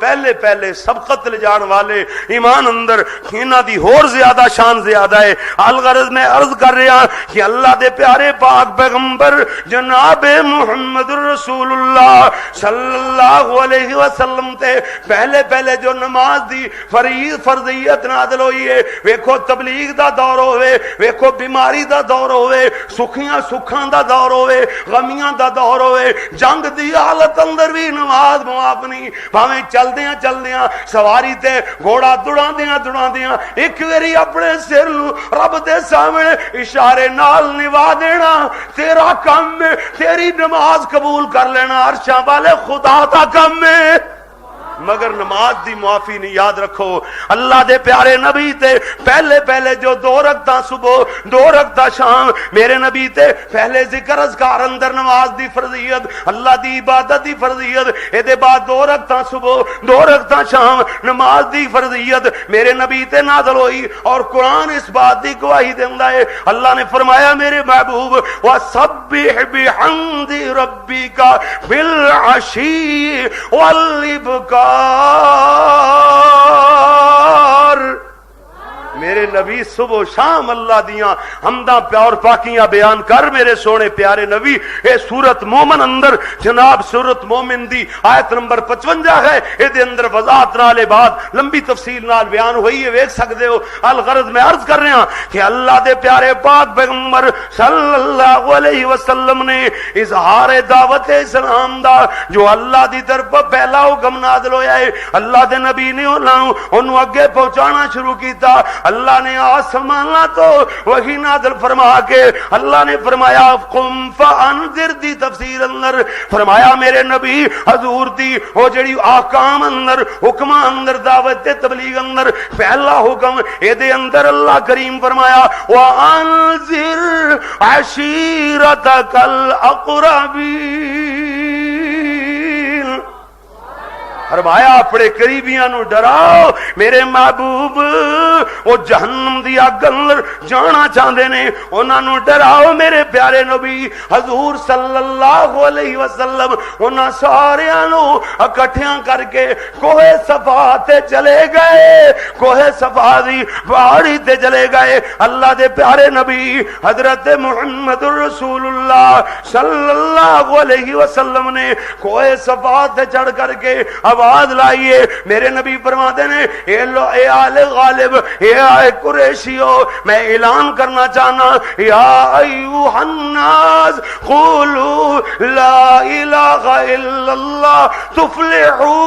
پہلے پہلے سبقت لے جان والے ایمان اندر انہاں دی ہور زیادہ شان زیادہ ہے. الغرض میں عرض کر رہا کہ اللہ دے پیارے پاک پیغمبر جناب محمد رسول اللہ صلی اللہ علیہ وسلم تے پہلے جو نماز دی فرضیت نازل ہوئی ہے. ویکھو تبلیغ دا دور ہوئے, ویکھو بیماری دا دور ہوئے, سکھاں دا دور ہوئے, غمیاں دا دور ہوئے, جنگ دی حالت اندر بھی نماز معاف نہیں. بھاویں چلدیاں سواری تے گھوڑا دوڑاندیاں ایک واری اپنے سر نو رب دے سامنے اشارے نال نوا دینا تیرا کم ہے. تیری نماز قبول کر لینا عرشاں والے خدا دا کم ہے, مگر نماز دی معافی نہیں. یاد رکھو اللہ دے پیارے نبی تے پہلے جو 2 رکعتاں صبح 2 رکعتاں شام میرے نبی تے پہلے ذکر اذکار اندر نماز دی فرضیت اللہ دی عبادت دی فرضیت اے دے بعد 2 رکعتاں صبح 2 رکعتاں شام نماز دی فرضیت میرے نبی تے نازل ہوئی. اور قرآن اس بات دی گواہی دیندا ہے. اللہ نے فرمایا میرے محبوب وَسَبِّحْ بِحَمْدِ رَبِّكَ بِالْعَشِيِّ وَالْإِبْكَارِ. میرے نبی صبح و شام اللہ دیاں حمداں پیار پاکیاں بیان کر میرے سونے پیارے نبی. اے سورت مومن اندر جناب سورت مومن دی آیت نمبر 55 ہے. اے دے اندر وضاحت نال بعد لمبی تفصیل نال بیان ہوئی ہے, ویکھ سکدے ہو. الغرض میں عرض کر رہا کہ اللہ دے پیارے پاک پیغمبر صلی اللہ علیہ وسلم نے اظہار دعوت اسلام دا جو اللہ دی طرف پہلا حکم نازل ہویا ہے اللہ دے نبی نے انہوں اگے پہنچانا شروع کیتا. اللہ نے آسمان تو وہی نازل فرما کے اللہ نے فرمایا قم فانذر دی تفسیر اندر فرمایا میرے نبی حضور دی وہ جڑی احکام اندر حکم اندر دعوت تبلیغ اندر پہلا حکم اے دے اندر اللہ کریم فرمایا وانذر عشیرتک الاقربین. فرمایا اپنے قریبیاں نو ڈراؤ میرے محبوب وہ جہنم دی اگ اندر جانا چاہتے نے انہاں نو ڈراؤ میرے پیارے نبی حضور صلی اللہ علیہ وسلم انہاں ساریاں نو اکٹھیاں کر کے کوہ صفا تے چلے گئے. کوہ صفا دی پہاڑی تے چلے گئے. اللہ دے پیارے نبی حضرت محمد رسول اللہ صلی اللہ علیہ وسلم نے کوہ صفا تے چڑھ کر کے آواز لائیے. میرے نبی فرماتے ہیں اے آل غالب اے آئے قریشیو میں اعلان کرنا چاہنا یا ایوہ الناس قولوا لا الہ الا اللہ تفلحوا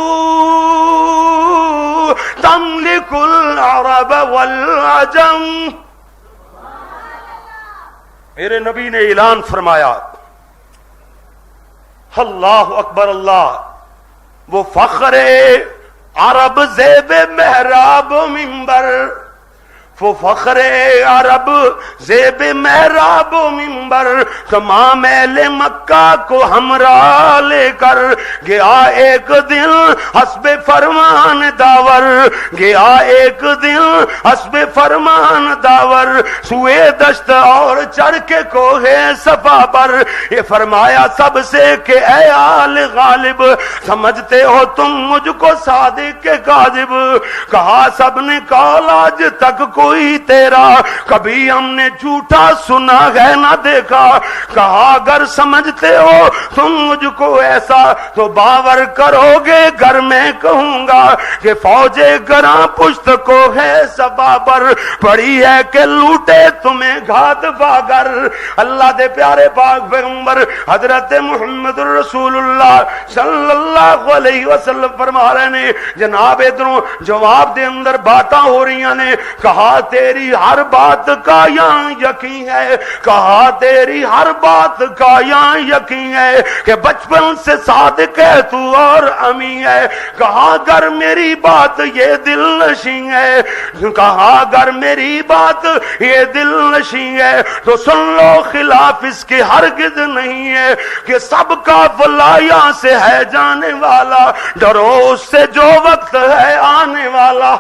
تملک العرب والعجم. میرے نبی نے اعلان فرمایا اللہ اکبر اللہ وہ فخر عرب زیب محراب منبر وہ فخر عرب زیب محراب و منبر تمام اہل مکہ کو ہمراہ لے کر گیا ایک دن حسب فرمان داور گیا ایک دن حسب فرمان داور سوئے دشت اور چڑھ کے کوہ صفا پر یہ فرمایا سب سے کہ اے آل غالب سمجھتے ہو تم مجھ کو صادق کے کاذب. کہا سب نے کال آج تک کوئی تیرا کبھی ہم نے جھوٹا سنا ہے نہ دیکھا. کہا اگر سمجھتے ہو تم مجھ کو ایسا تو باور کرو گے گر میں کہوں گا کہ فوجیں گراں پشت کو ہے صفا پر پڑی ہے کہ لوٹے تمہیں گھات باگر. اللہ دے پیارے پاک پیغمبر حضرت محمد رسول اللہ صلی اللہ علیہ وسلم فرما رہے نے جناب ادھروں جواب دے اندر باتاں ہو رہی نے. کہا تیری ہر بات کا یہاں یقین ہے. کہا تیری ہر بات کا یہاں یقین ہے کہ بچپن سے صادق ہے تو اور امی ہے. کہا اگر میری بات یہ دل نشین ہے کہا اگر میری بات یہ دل نشین ہے تو سن لو خلاف اس کے ہرگز نہیں ہے کہ سب کا فلا یہاں سے ہے جانے والا ڈرو اس سے جو وقت ہے آنے والا.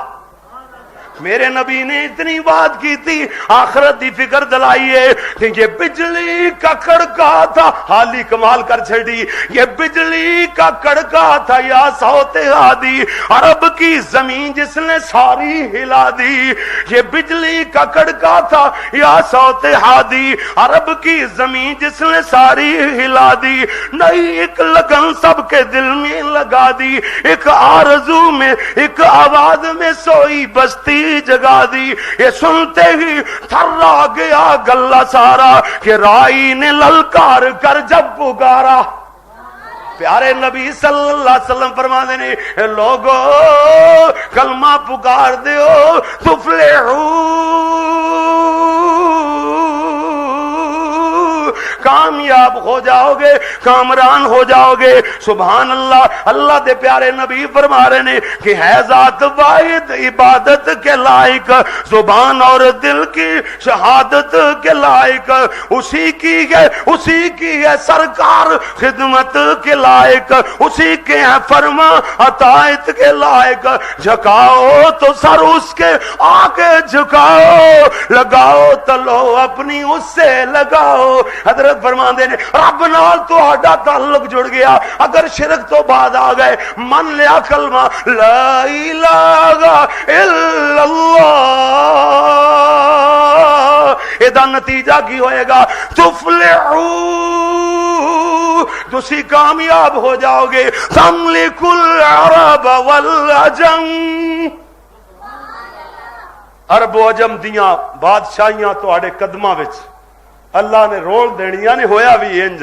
میرے نبی نے اتنی بات کی تھی، آخرت دی فکر دلائی ہے کہ یہ بجلی کا کڑکا تھا، حالی کمال کر چھڑی، یہ بجلی کا کڑکا تھا یا صوت ہادی، عرب کی زمین جس نے ساری ہلا دی، یہ بجلی کا کڑکا تھا یا صوت ہادی، عرب کی زمین جس نے ساری ہلا دی، نئی ایک لگن سب کے دل میں لگا دی، ایک آرزو میں ایک آواز میں سوئی بستی جگا دی، یہ سنتے ہی تھرا گیا گلہ سارا کہ رائی نے للکار کر جب پکارا۔ پیارے نبی صلی اللہ علیہ وسلم فرما دینے لوگو کلمہ پکار دیو تفلحو، کامیاب ہو جاؤ گے، کامران ہو جاؤ گے۔ سبحان اللہ، اللہ دے پیارے نبی فرما رہے نے کہ ہے ذات واحد عبادت کے لائق، زبان اور دل کی شہادت کے لائق، اسی کی ہے سرکار خدمت کے لائق، اسی کے ہے فرما اطاعت کے لائق، جھکاؤ تو سر اس کے آگے جھکاؤ، لگاؤ تلو اپنی اس سے لگاؤ۔ حضرت فرما دے نے رب نال تو آڈا تعلق جڑ گیا، اگر شرک تو بعد آ گئے، من لیا کلمہ لا الہ الا اللہ، ادا نتیجہ کی ہوئے گا تفلحو، تسی کامیاب ہو جاؤ گے، تملک العرب والعجم، عرب و عجم دیاں بادشاہیاں تو آڑے قدمہ وچ اللہ نے رول دینیاں نے ہویا بھی انج،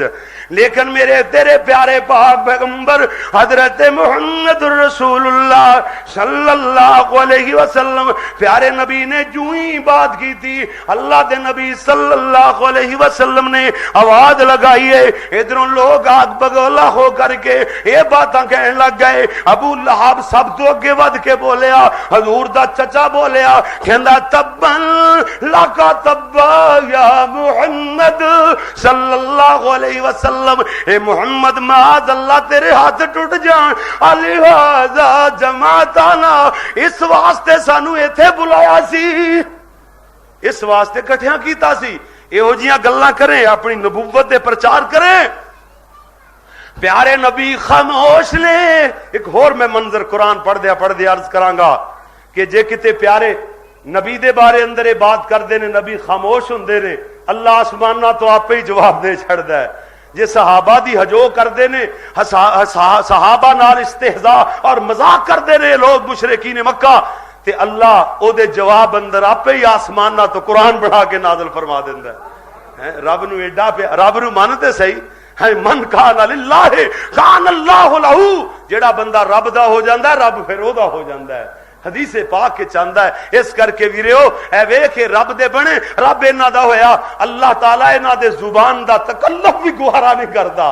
لیکن میرے تیرے پیارے پاک پیغمبر حضرت محمد رسول اللہ صلی اللہ علیہ وسلم پیارے نبی نے جو ہی بات کی تھی، اللہ دے نبی صلی اللہ علیہ وسلم نے آواز لگائی ہے، ادھروں لوگ آگ بگولا ہو کر کے یہ باتاں کہنے لگ گئے۔ ابو لہب سب تو اگے ود کے بولیا، حضور دا چچا بولیا، کہندا تبا لکا تبا یا محمد صلی اللہ علیہ وسلم، اے محمد معاذ اللہ تیرے ہاتھ ٹوٹ جان، لہذا جماعتنا، اس واسطے سانو ایتھے بلایا سی، اس واسطے کٹھیاں کیتا سی، ایہو جیاں گلاں کریں، اپنی نبوت دے پرچار کریں۔ پیارے نبی خاموش نے، ایک اور میں منظر قرآن پڑھ دیا عرض کراں گا کہ جے کتے پیارے نبی دے بارے اندر بات کر دے نے، نبی خاموش ہوندے نے، اللہ آسمانہ تو آپ ہی جواب دے چھڑدا ہے۔ جے صحابہ دی ہجو کر دے نے، صحابہ نال استہزاء اور مذاق کر دے نے لوگ مشرکین مکہ، تے اللہ او دے جواب اندر آپ ہی آسمانہ تو قرآن بڑھا کے نازل فرما دیندا ہے۔ رب نو ایڈا پہ رب نو مانتے صحیح ہے، من کان للہ کان اللہ لہو، جیڑا بندہ رب دا ہو جاندا ہے رب پھر او دا ہو جاندا ہے، حدیث پاک کے چاندہ ہے۔ اس کر کے ویریو اے ویکھے رب دے بنے، رب انہاں دا ہویا، اللہ تعالیٰ انہاں دے زبان دا تکلف بھی گوارا نہیں کردا،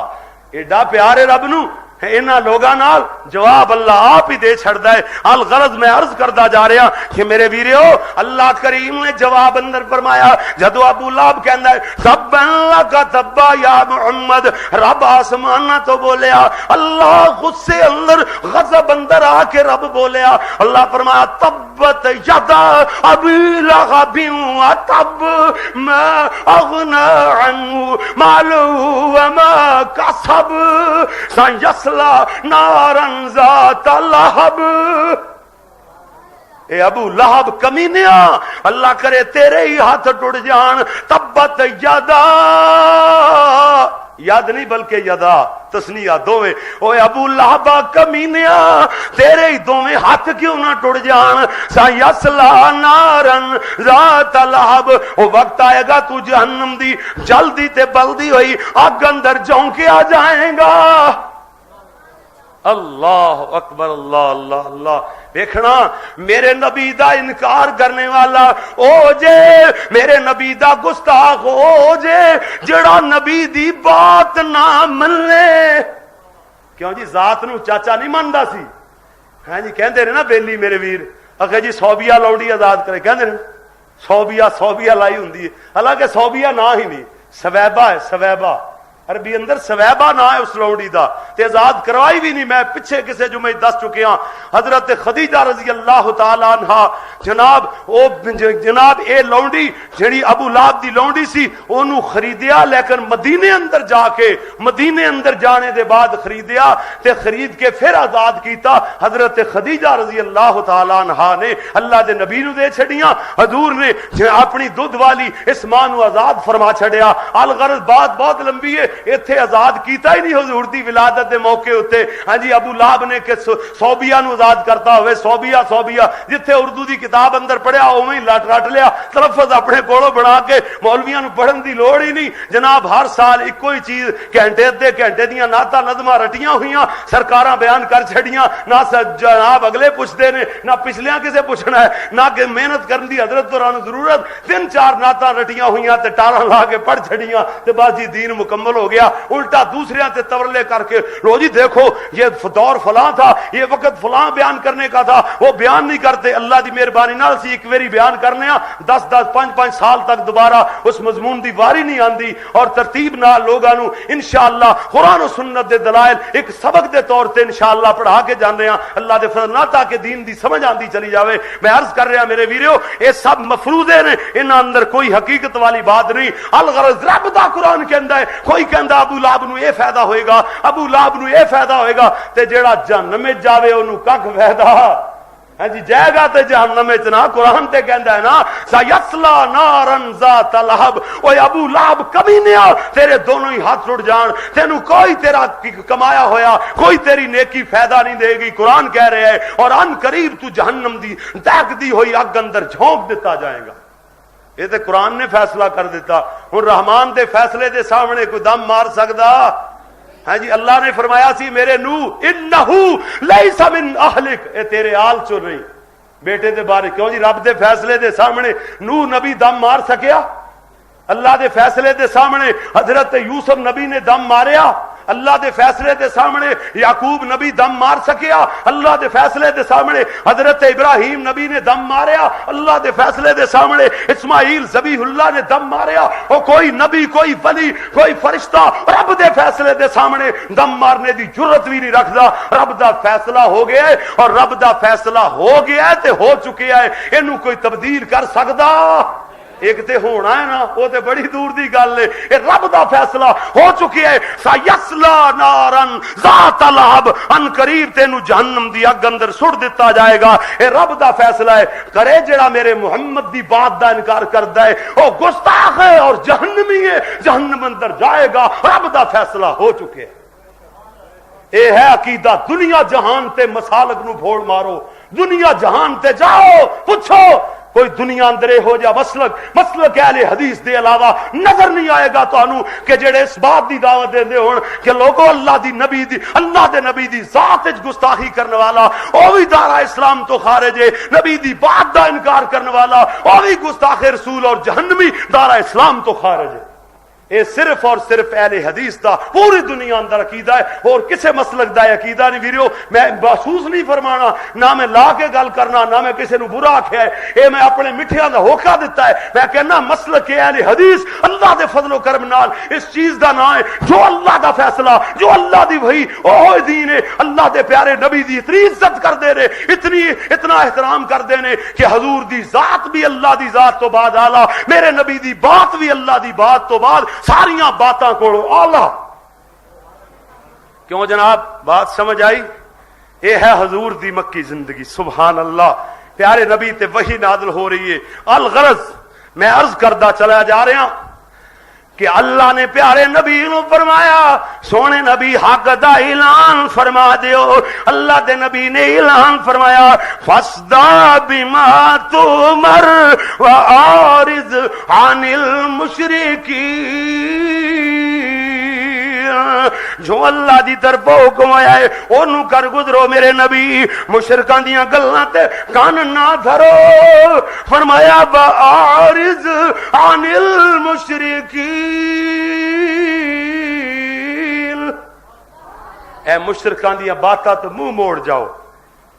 ایڈا پیارے رب نو انہاں لوگاں نال جواب اللہ آپ ہی دے چھڑدا ہے۔ الغرض میں عرض کردا جا رہا کہ میرے ویریو اللہ کریم نے جواب اندر فرمایا، جدو ابو لہب کہندا ہے تبا لک تبا یا محمد، رب آسمانہ تو بولیا، اللہ غصے اندر غضب اندر آ کے رب بولیا، اللہ فرمایا تبت یدا ابی لہب وتب ما اغنى عنه ماله وما كسب سيصلى نارا ذات لہب۔ اے ابو لہب کمینیا، اللہ کرے تیرے ہی ہاتھ ٹوٹ جان، تبت یدا، یاد نہیں بلکہ یدا تسنیہ دوویں، اوے ابو لہب کمینیا تیرے ہی دوویں ہاتھ کیوں نہ ٹوٹ جان، سیصلا نارن ذات لہب، وہ وقت آئے گا تو جہنم دی جلدی تے بلدی ہوئی آگ اندر جھونکے آ جائیں گا۔ اللہ اکبر، اللہ اللہ اللہ۔ دیکھنا میرے نبی دا انکار کرنے والا او جے، میرے نبی دا گستاخ او جے جڑا نبی دی بات نہ مننے۔ کیوں جی ذات نو چاچا نہیں مندا سی، ہاں جی کہندے نے نا بیلی میرے ویر، اگر جی صوبیہ لوڑی آزاد کرے، کہندے نے صوبیہ لائی ہوندی ہے، حالانکہ صوبیہ نہ ہی نہیں، سویبا ہے، سویبا عربی اندر سویبا نہ ہے اس لونڈی دا تے آزاد کروائی بھی نہیں. میں پیچھے کسے جمعے دس چکے ہاں حضرت خدیجہ رضی اللہ تعالی عنہا جناب اے لونڈی جڑی ابو لہب دی لونڈی سی اونوں خریدیا لیکن مدینے اندر جا کے مدینے اندر جانے دے بعد خریدیا تے خرید کے پھر آزاد کیتا. حضرت خدیجہ رضی اللہ تعالی عنہا نے اللہ دے نبی نو دے چھڑیاں. حضور نے اپنی دودھ والی اس ماں نو آزاد فرما چھڑیا. الغرض بات بہت لمبی ہے, ایتھے آزاد کیتا ہی نہیں حضور دی ولادت دے موقع اتے. ہاں جی ابو لہب نے کہ صوبیہ نو آزاد کرتا ہوئے صوبیہ جتھے اردو دی کتاب اندر پڑھیا اوویں ہی رٹ لیا تلفظ اپنے کولوں بنا کے مولویاں نو پڑھن دی لوڑ ہی نہیں. جناب ہر سال ایکو ہی چیز گھنٹے دے گھنٹے دیاں نعتاں نظماں رٹیاں ہوئیاں سرکاراں بیان کر چھڑیاں. نہ جناب اگلے پوچھتے نے نہ پچھلیاں کسے پوچھنا ہے نہ کہ محنت کرن دی حضرت دوران ضرورت. 3-4 نعتاں رٹیاں ہوئیاں تے ٹاراں لا کے پڑھ چھڑیاں تے بس جی دین مکمل ہو گیا. الٹا دوسرے تے تورلے کر کے لو جی دیکھو یہ دور فلاں تھا یہ وقت فلاں بیان کرنے کا تھا وہ بیان نہیں کرتے. اللہ دی مہربانی نال سی ایک ویری بیان کرنے 10-5 سال تک دوبارہ اس مضمون دی واری نہیں آندی اور ترتیب نال لوگاں نو انشاءاللہ قرآن و سنت دے دلائل ایک سبق دے طور تے انشاءاللہ پڑھا کے جانے ہاں اللہ دے فضل نہ تاکہ دین دی سمجھ آندی چلی جاوے. میں عرض کر رہا میرے ویریو یہ سب مفروضے نے انہاں اندر کوئی حقیقت والی بات نہیں. الغرض رب دا قرآن کہندا ہے کوئی کہندا ابو لہب نو اے فائدہ ہوئے گا ابو لہب نو اے فائدہ ہوئے گا تے جیڑا جہنم وچ جاوے اونوں ککھ فائدہ ہاں جی جائے گا تے جہنم وچ نا. قرآن تے کہندا ہے نا سیصلا نارن ذات لہب. اوے ابو لہب کمینیا تیرے دونوں ہی ہاتھ ٹوٹ جان تینوں کوئی تیرا کمایا ہویا کوئی تیری نیکی فائدہ نہیں دے گی. قرآن کہہ رہے ہے اور ان قریب تو جہنم دی دہک دی ہوئی اگ اندر جھونک دیتا جائے گا. یہ تے قرآن نے فیصلہ کر دیتا. ہن رحمان دے فیصلے دے سامنے کوئی دم مار سکدا؟ ہاں جی اللہ نے فرمایا سی میرے نو انہو لیس من اہلک اے تیرے آل چو نہیں. بیٹے دے بارے کیوں جی رب دے فیصلے دے سامنے نو نبی دم مار سکیا؟ اللہ دے فیصلے دے سامنے حضرت یوسف نبی نے دم ماریا؟ اللہ دے فیصلے دے سامنے یعقوب نبی دم مار سکیا؟ اللہ دے فیصلے دے سامنے حضرت ابراہیم نبی نے دم ماریا؟ اللہ دے فیصلے دے سامنے اسماعیل ذبیح اللہ نے دم ماریا؟ اور کوئی نبی کوئی ولی کوئی فرشتہ رب دے فیصلے دے سامنے دم مارنے دی جرت بھی نہیں رکھدا. رب دا فیصلہ ہو گیا ہے اور رب دا فیصلہ ہو گیا ہے تے ہو چکیا ہے. اینو کوئی تبدیل کر سکدا؟ ایک تے ہونا ہے نا وہ تے بڑی دور دی گل ہے. اے رب دا فیصلہ ہو چکے ہے. سیصلا نارن ذات لہب ان قریب تینو جہنم دی اگ اندر سٹ دیتا جائے گا. اے رب دا فیصلہ ہے. کرے جڑا میرے محمد دی بات دا انکار کردا ہے او گستاخ ہے اور جہنمی ہے جہنم اندر جائے گا. رب دا فیصلہ ہو چکے ہے. اے ہے عقیدہ. دنیا جہان تے مسالک نو پھوڑ مارو دنیا جہان تے جاؤ پوچھو کوئی دنیا اندر ہو جا مسلک اہل حدیث دے علاوہ نظر نہیں آئے گا تانوں کہ جڑے اس بات دی دعوت دیندے ہون کہ لوگوں اللہ دے نبی دی ذات وچ گستاخی کرنے والا او وی دارا اسلام تو خارج ہے. نبی دی بات دا انکار کرنے والا او وی گستاخ رسول اور جہنمی دارا اسلام تو خارج ہے. اے صرف اور صرف اہل حدیث دا پوری دنیا اندر عقیدہ ہے اور کسے مسلک دا عقیدہ نہیں. ویریو میں محسوس نہیں فرمانا نہ میں لا کے گل کرنا نہ میں کسے نو برا آکھیا ہے. اے میں اپنے مٹھیاں دا ہوکا دیتا ہے. میں کہنا مسلک اہل حدیث اللہ دے فضل و کرم نال اس چیز دا نام ہے جو اللہ دا فیصلہ جو اللہ دی وحی اوہ دین ہے. اللہ دے پیارے نبی دی اتنی عزت کر دے رہے اتنا احترام کر دے نے کہ حضور دی ذات بھی اللہ دی ذات تو بعد اعلیٰ میرے نبی دی بات بھی اللہ دی بات تو بعد ساریاں باتاں کو آلہ. کیوں جناب بات سمجھ آئی؟ اے ہے حضور دی مکی زندگی. سبحان اللہ. پیارے نبی تے وحی نازل ہو رہی ہے. الغرض میں عرض کردہ چلا جا رہا کہ اللہ نے پیارے نبی نو فرمایا سونے نبی حق دا اعلان فرما دیو. اللہ دے نبی نے اعلان فرمایا فَاسْدَعْ بِمَا تُؤْمَرْ وَأَعْرِضْ عَنِ الْمُشْرِكِينَ. جو اللہ دی طرف حکم آیا ہے اونوں کر گزرو میرے نبی. مشرکان دیاں گلاں تے کان نہ دھرو. فرمایا وَأَعْرِضْ عَنِ الْمُشْرِكِينَ. اے مشرکان دیاں باتاں تو منہ موڑ جاؤ.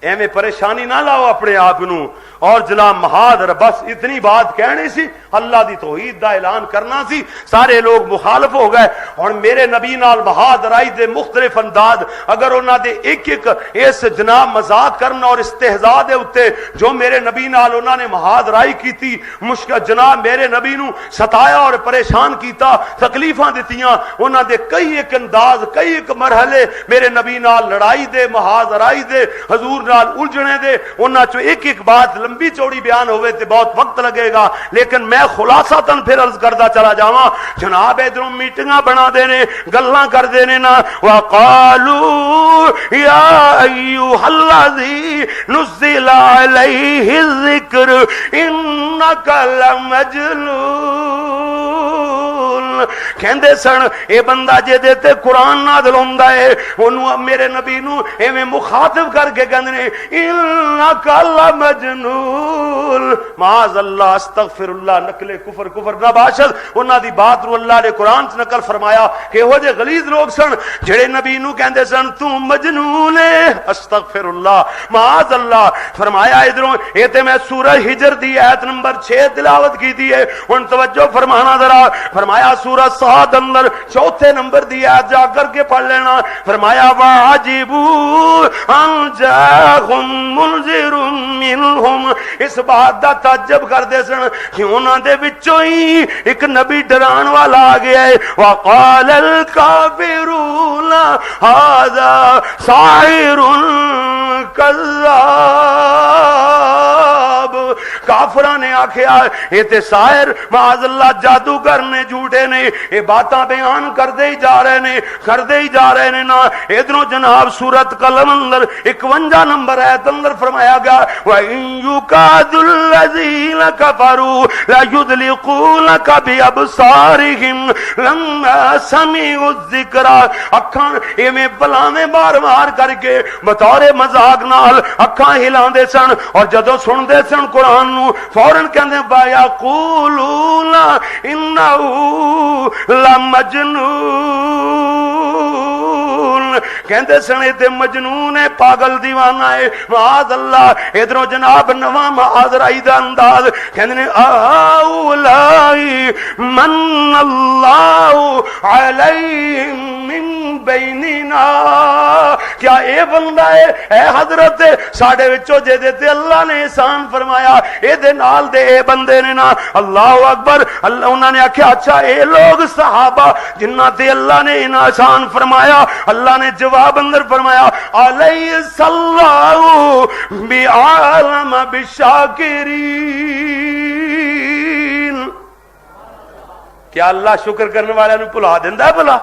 ایویں پریشانی نہ لاؤ اپنے آپ نو اور جلا مہادر. بس اتنی بات کہنی سی اللہ دی توحید دا اعلان کرنا سی. سارے لوگ مخالف ہو گئے ہن میرے نبی نال بہادرائی دے مختلف انداز اگر انہاں دے ایک ایک اس جناب مذاق کرنا اور استہزاء دے اوتے جو میرے نبی نال انہاں نے بہادرائی کیتی مشکل جناب میرے نبی نو ستایا اور پریشان کیتا تکلیفاں دتیاں انہاں دے کئی ایک انداز کئی ایک مرحلے میرے نبی نال لڑائی دے محاذرائی دے حضور نال الجھنے دے انہاں چوں ایک ایک بات لمبی چوڑی بیان ہوئے تے بہت وقت لگے گا لیکن میں خلاصتاً پھر عرض کردا چلا جاواں جناب ادھروں میٹنگاں بنا دے نے گلاں کر دے نے نا وقالوا یا ایھا الذی نزل علیہ الذکر انک لمجنون کہندے سن اے بندہ جے دے تے قرآن نازل ہوندا ہے اونوں میرے نبی نو ایویں مخاطب کر کے کہندے نے انک لمجنون معاذ اللہ استغفر اللہ نقل کفر کفر نہ باشد انہاں دی بات نو اللہ نے قرآن چ نقل فرمایا کہ ہو جے غلیظ لوگ سن جڑے نبی نو کہندے سن تو مجنون ہے استغفر اللہ معاذ اللہ فرمایا ادھروں اے تے میں سورہ ہجر دی آیت نمبر 6 تلاوت کیتی ہے ہن توجہ فرمانا ذرا فرمایا سورہ صاد اندر چوتھے نمبر دی آیت جا کر کے پڑھ لینا فرمایا واجبوا ان جاءهم منذر منهم اس بات دا تعجب کردے سن کہ انہاں دے وچوں ہی ایک نبی ڈران والا آ گیا ہے وقال الکافرون ھذا ساحر کذاب کافراں نے آکھیا اے تے ساحر معاذ اللہ جادوگر نے جھوٹے نے اے باتاں بیان کردے ہی جا رہے نے نا ادھروں جناب سورۃ قلم اندر 51 نمبر آیت اندر فرمایا گیا وَإِن يُكَادُ الَّذِينَ كَفَرُوا لَيُزْلِقُونَكَ بِأَبْصَارِهِمْ لَمَّا سَمِعُوا الذِّكْرَ اکھاں ایویں بلاویں بار بار کر کے بطور مذاق نال اکھاں ہلاندے سن اور جدوں سندے سن قرآن نو فوراً کہندے بَيَقُولُونَ إِنَّهُ لَمَجْنُونٌ کہندے سن تے مجنون ہے پاگل دیوانہ ہے معاذ اللہ ادھروں جناب نواں معاذرائی دا انداز کہندے نے اولائی من اللہ علیہم من بیننا کیا اے بندہ ہے اے حضرت ساڈے وچوں جے دے تے اللہ نے احسان فرمایا اے دے نال دے اے بندے نے نا اللہ اکبر اللہ انہاں نے آکھیا اچھا اے لوگ صحابہ جنہاں تے اللہ نے احسان فرمایا اللہ نے جواب اندر فرمایا علیہ اللہ بعالم بالشاکرین کیا اللہ شکر کرنے والے نو بھلا دیندا ہے بھلا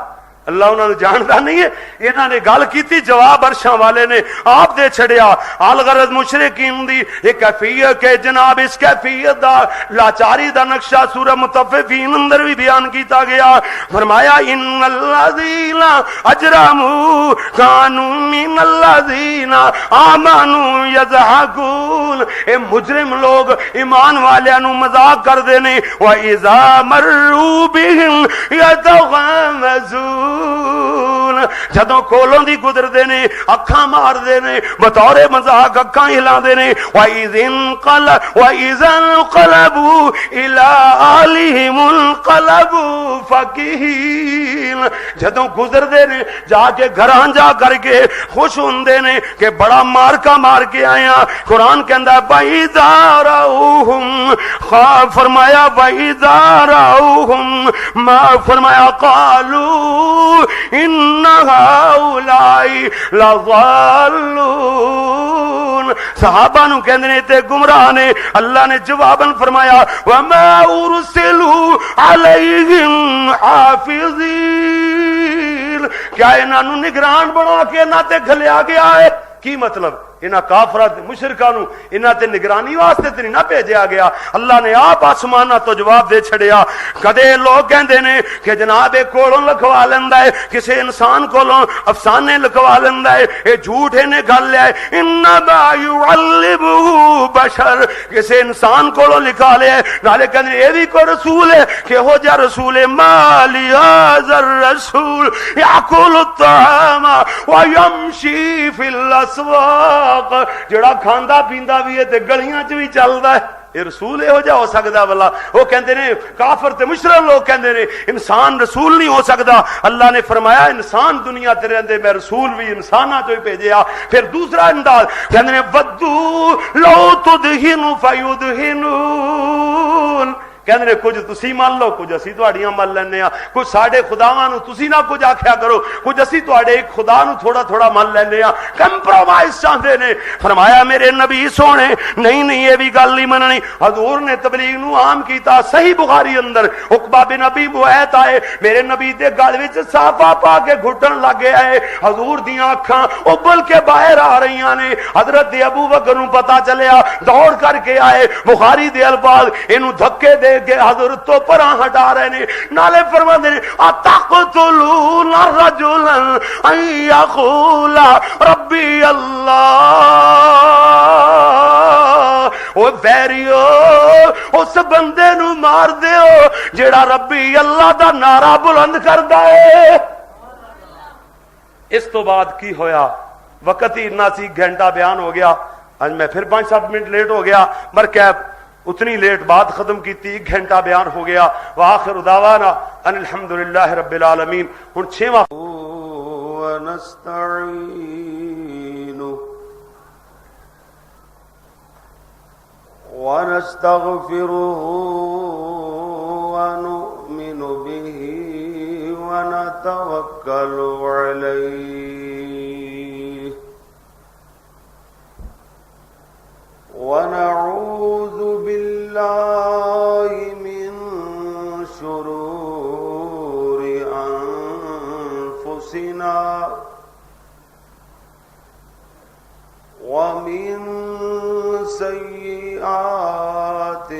اللہ انہوں نے جانتا نہیں ہے انہوں نے گل کی جواب عرشاں والے نے آپ دے چھڑیا الغرض مشرکین دی ایک کیفیت کہ جناب اس کیفیت دا لاچاری دا نقشہ سورہ مطففین اندر بھی بیان کیتا گیا فرمایا ان الذین اجرموا کانوا من الذین آمنوا یضحکون اے مجرم لوگ ایمان والیاں نو مذاق کر دے نے وَإِذَا مَرُّوا بِهِمْ يَتَغَامَزُونَ جدوں کولوں دی گزر دے نے اکھاں مار دے نے بطور مذاق اکھاں ہلا دے نے وَإِذَا انقلبوا إِلَىٰ أَهْلِهِمُ انقلبوا فَكِهِينَ جدوں گزر دے نے جا کے گھراں جا کر کے خوش ہوندے نے کہ بڑا مارکا مار کے آیا قرآن کہندا وَإِذَا رَأَوْهُمْ فرمایا وَإِذَا رَأَوْهُمْ ما فرمایا قالوا ان هؤلاء لضالون صحابہ نو کہندے نے تے گمراہ نے اللہ نے جواباً فرمایا وما ارسلوا علیہم حافظین کیا انہاں نو نگران بنا کے نہ تے گھلیا گیا ہے کی مطلب انہاں کافرات مشرکاں نو انہاں تے نگرانی واسطے تے نہ بھیجیا گیا اللہ نے آپ آسماناں تو جواب دے چھڑیا کدے لوگ کہندے نے کہ جناب اے کولوں لکھوا لیندا ہے کسے انسان کولوں افسانے لکھوا لیندا ہے اے جھوٹ نے گل ہے انما يعلمه بشر کسے انسان کولوں لکھا لے نالے کہندے اے بھی کوئی رسول ہے کہ ہو جا رسول مالی هذا الرسول ياكل الطعام ويمشي في الاسواق جڑا کھاندا پیندا بھی ہے تے گلیاں چ بھی چلدا ہے یہ رسول یہو جہا ہو سکتا بلا؟ وہ کہندے نے کافر تے مشرک لوگ کہندے نے انسان رسول نہیں ہو سکتا. اللہ نے فرمایا انسان دنیا تے رہندے میں رسول بھی انساناں تو ہی بھیجیا. پھر دوسرا انداز کہندے نے ودو لو تدہن فیدہنون، کہندے نے کچھ تسی مان لو کچھ اسی تہاڈیاں مان لینے ہاں، کچھ ساڈے خداواں نو تسی نہ کچھ آکھیا کرو، کچھ اسی تہاڈے ایک خدا نو تھوڑا تھوڑا مان لینے ہاں. کمپرومائز چاہندے نے. فرمایا میرے نبی سونے نہیں نہیں یہ بھی گل نہیں مننی. حضور نے تبلیغ نو عام کیتا. صحیح بخاری اندر عقبہ بن ابی معیط آئے میرے نبی دے گل وچ صافہ پا کے گھٹن لگ گیا ہے. حضور دیاں اکھاں ابل کے باہر آ رہیاں نے. حضرت ابو بکر نو پتہ چلیا دوڑ کر کے آئے. بخاری دے الفاظ اینو دھکے دے کے حضرت تو پراں ہٹا رہے نے. نالے فرماندے نے اتقتلون رجلا ان یقول ربی اللہ، او ویریو اس بندے نو مار دیو جیڑا ربی اللہ دا نعرہ بلند کردا ہے. اس تو بعد کی ہویا؟ وقت ہی اتنا سی، گھنٹہ بیان ہو گیا. آج میں پھر 5-7 منٹ لیٹ ہو گیا، مرکب اتنی لیٹ بات ختم کی تھی، 1 گھنٹہ بیان ہو گیا. وآخر دعوانا ان الحمدللہ رب العالمین. ہن 6واں ونستعین ونستغفره ونؤمن به ونتوکل علیہ ونعوذ باللہ من شرور انفسنا ومن سیئات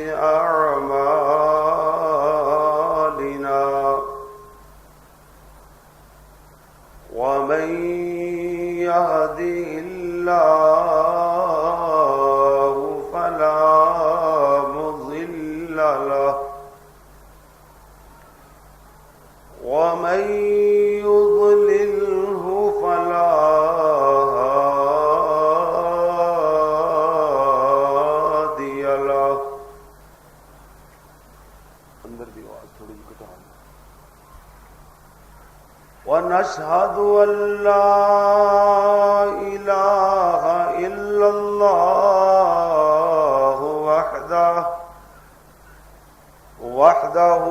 اعمالنا ومن يهده الله فلا مضل له ومن يضلله فلا هادي له. اندر دی آواز تھوڑی جی کٹا. ونشهد ان لا اله الا الله وحده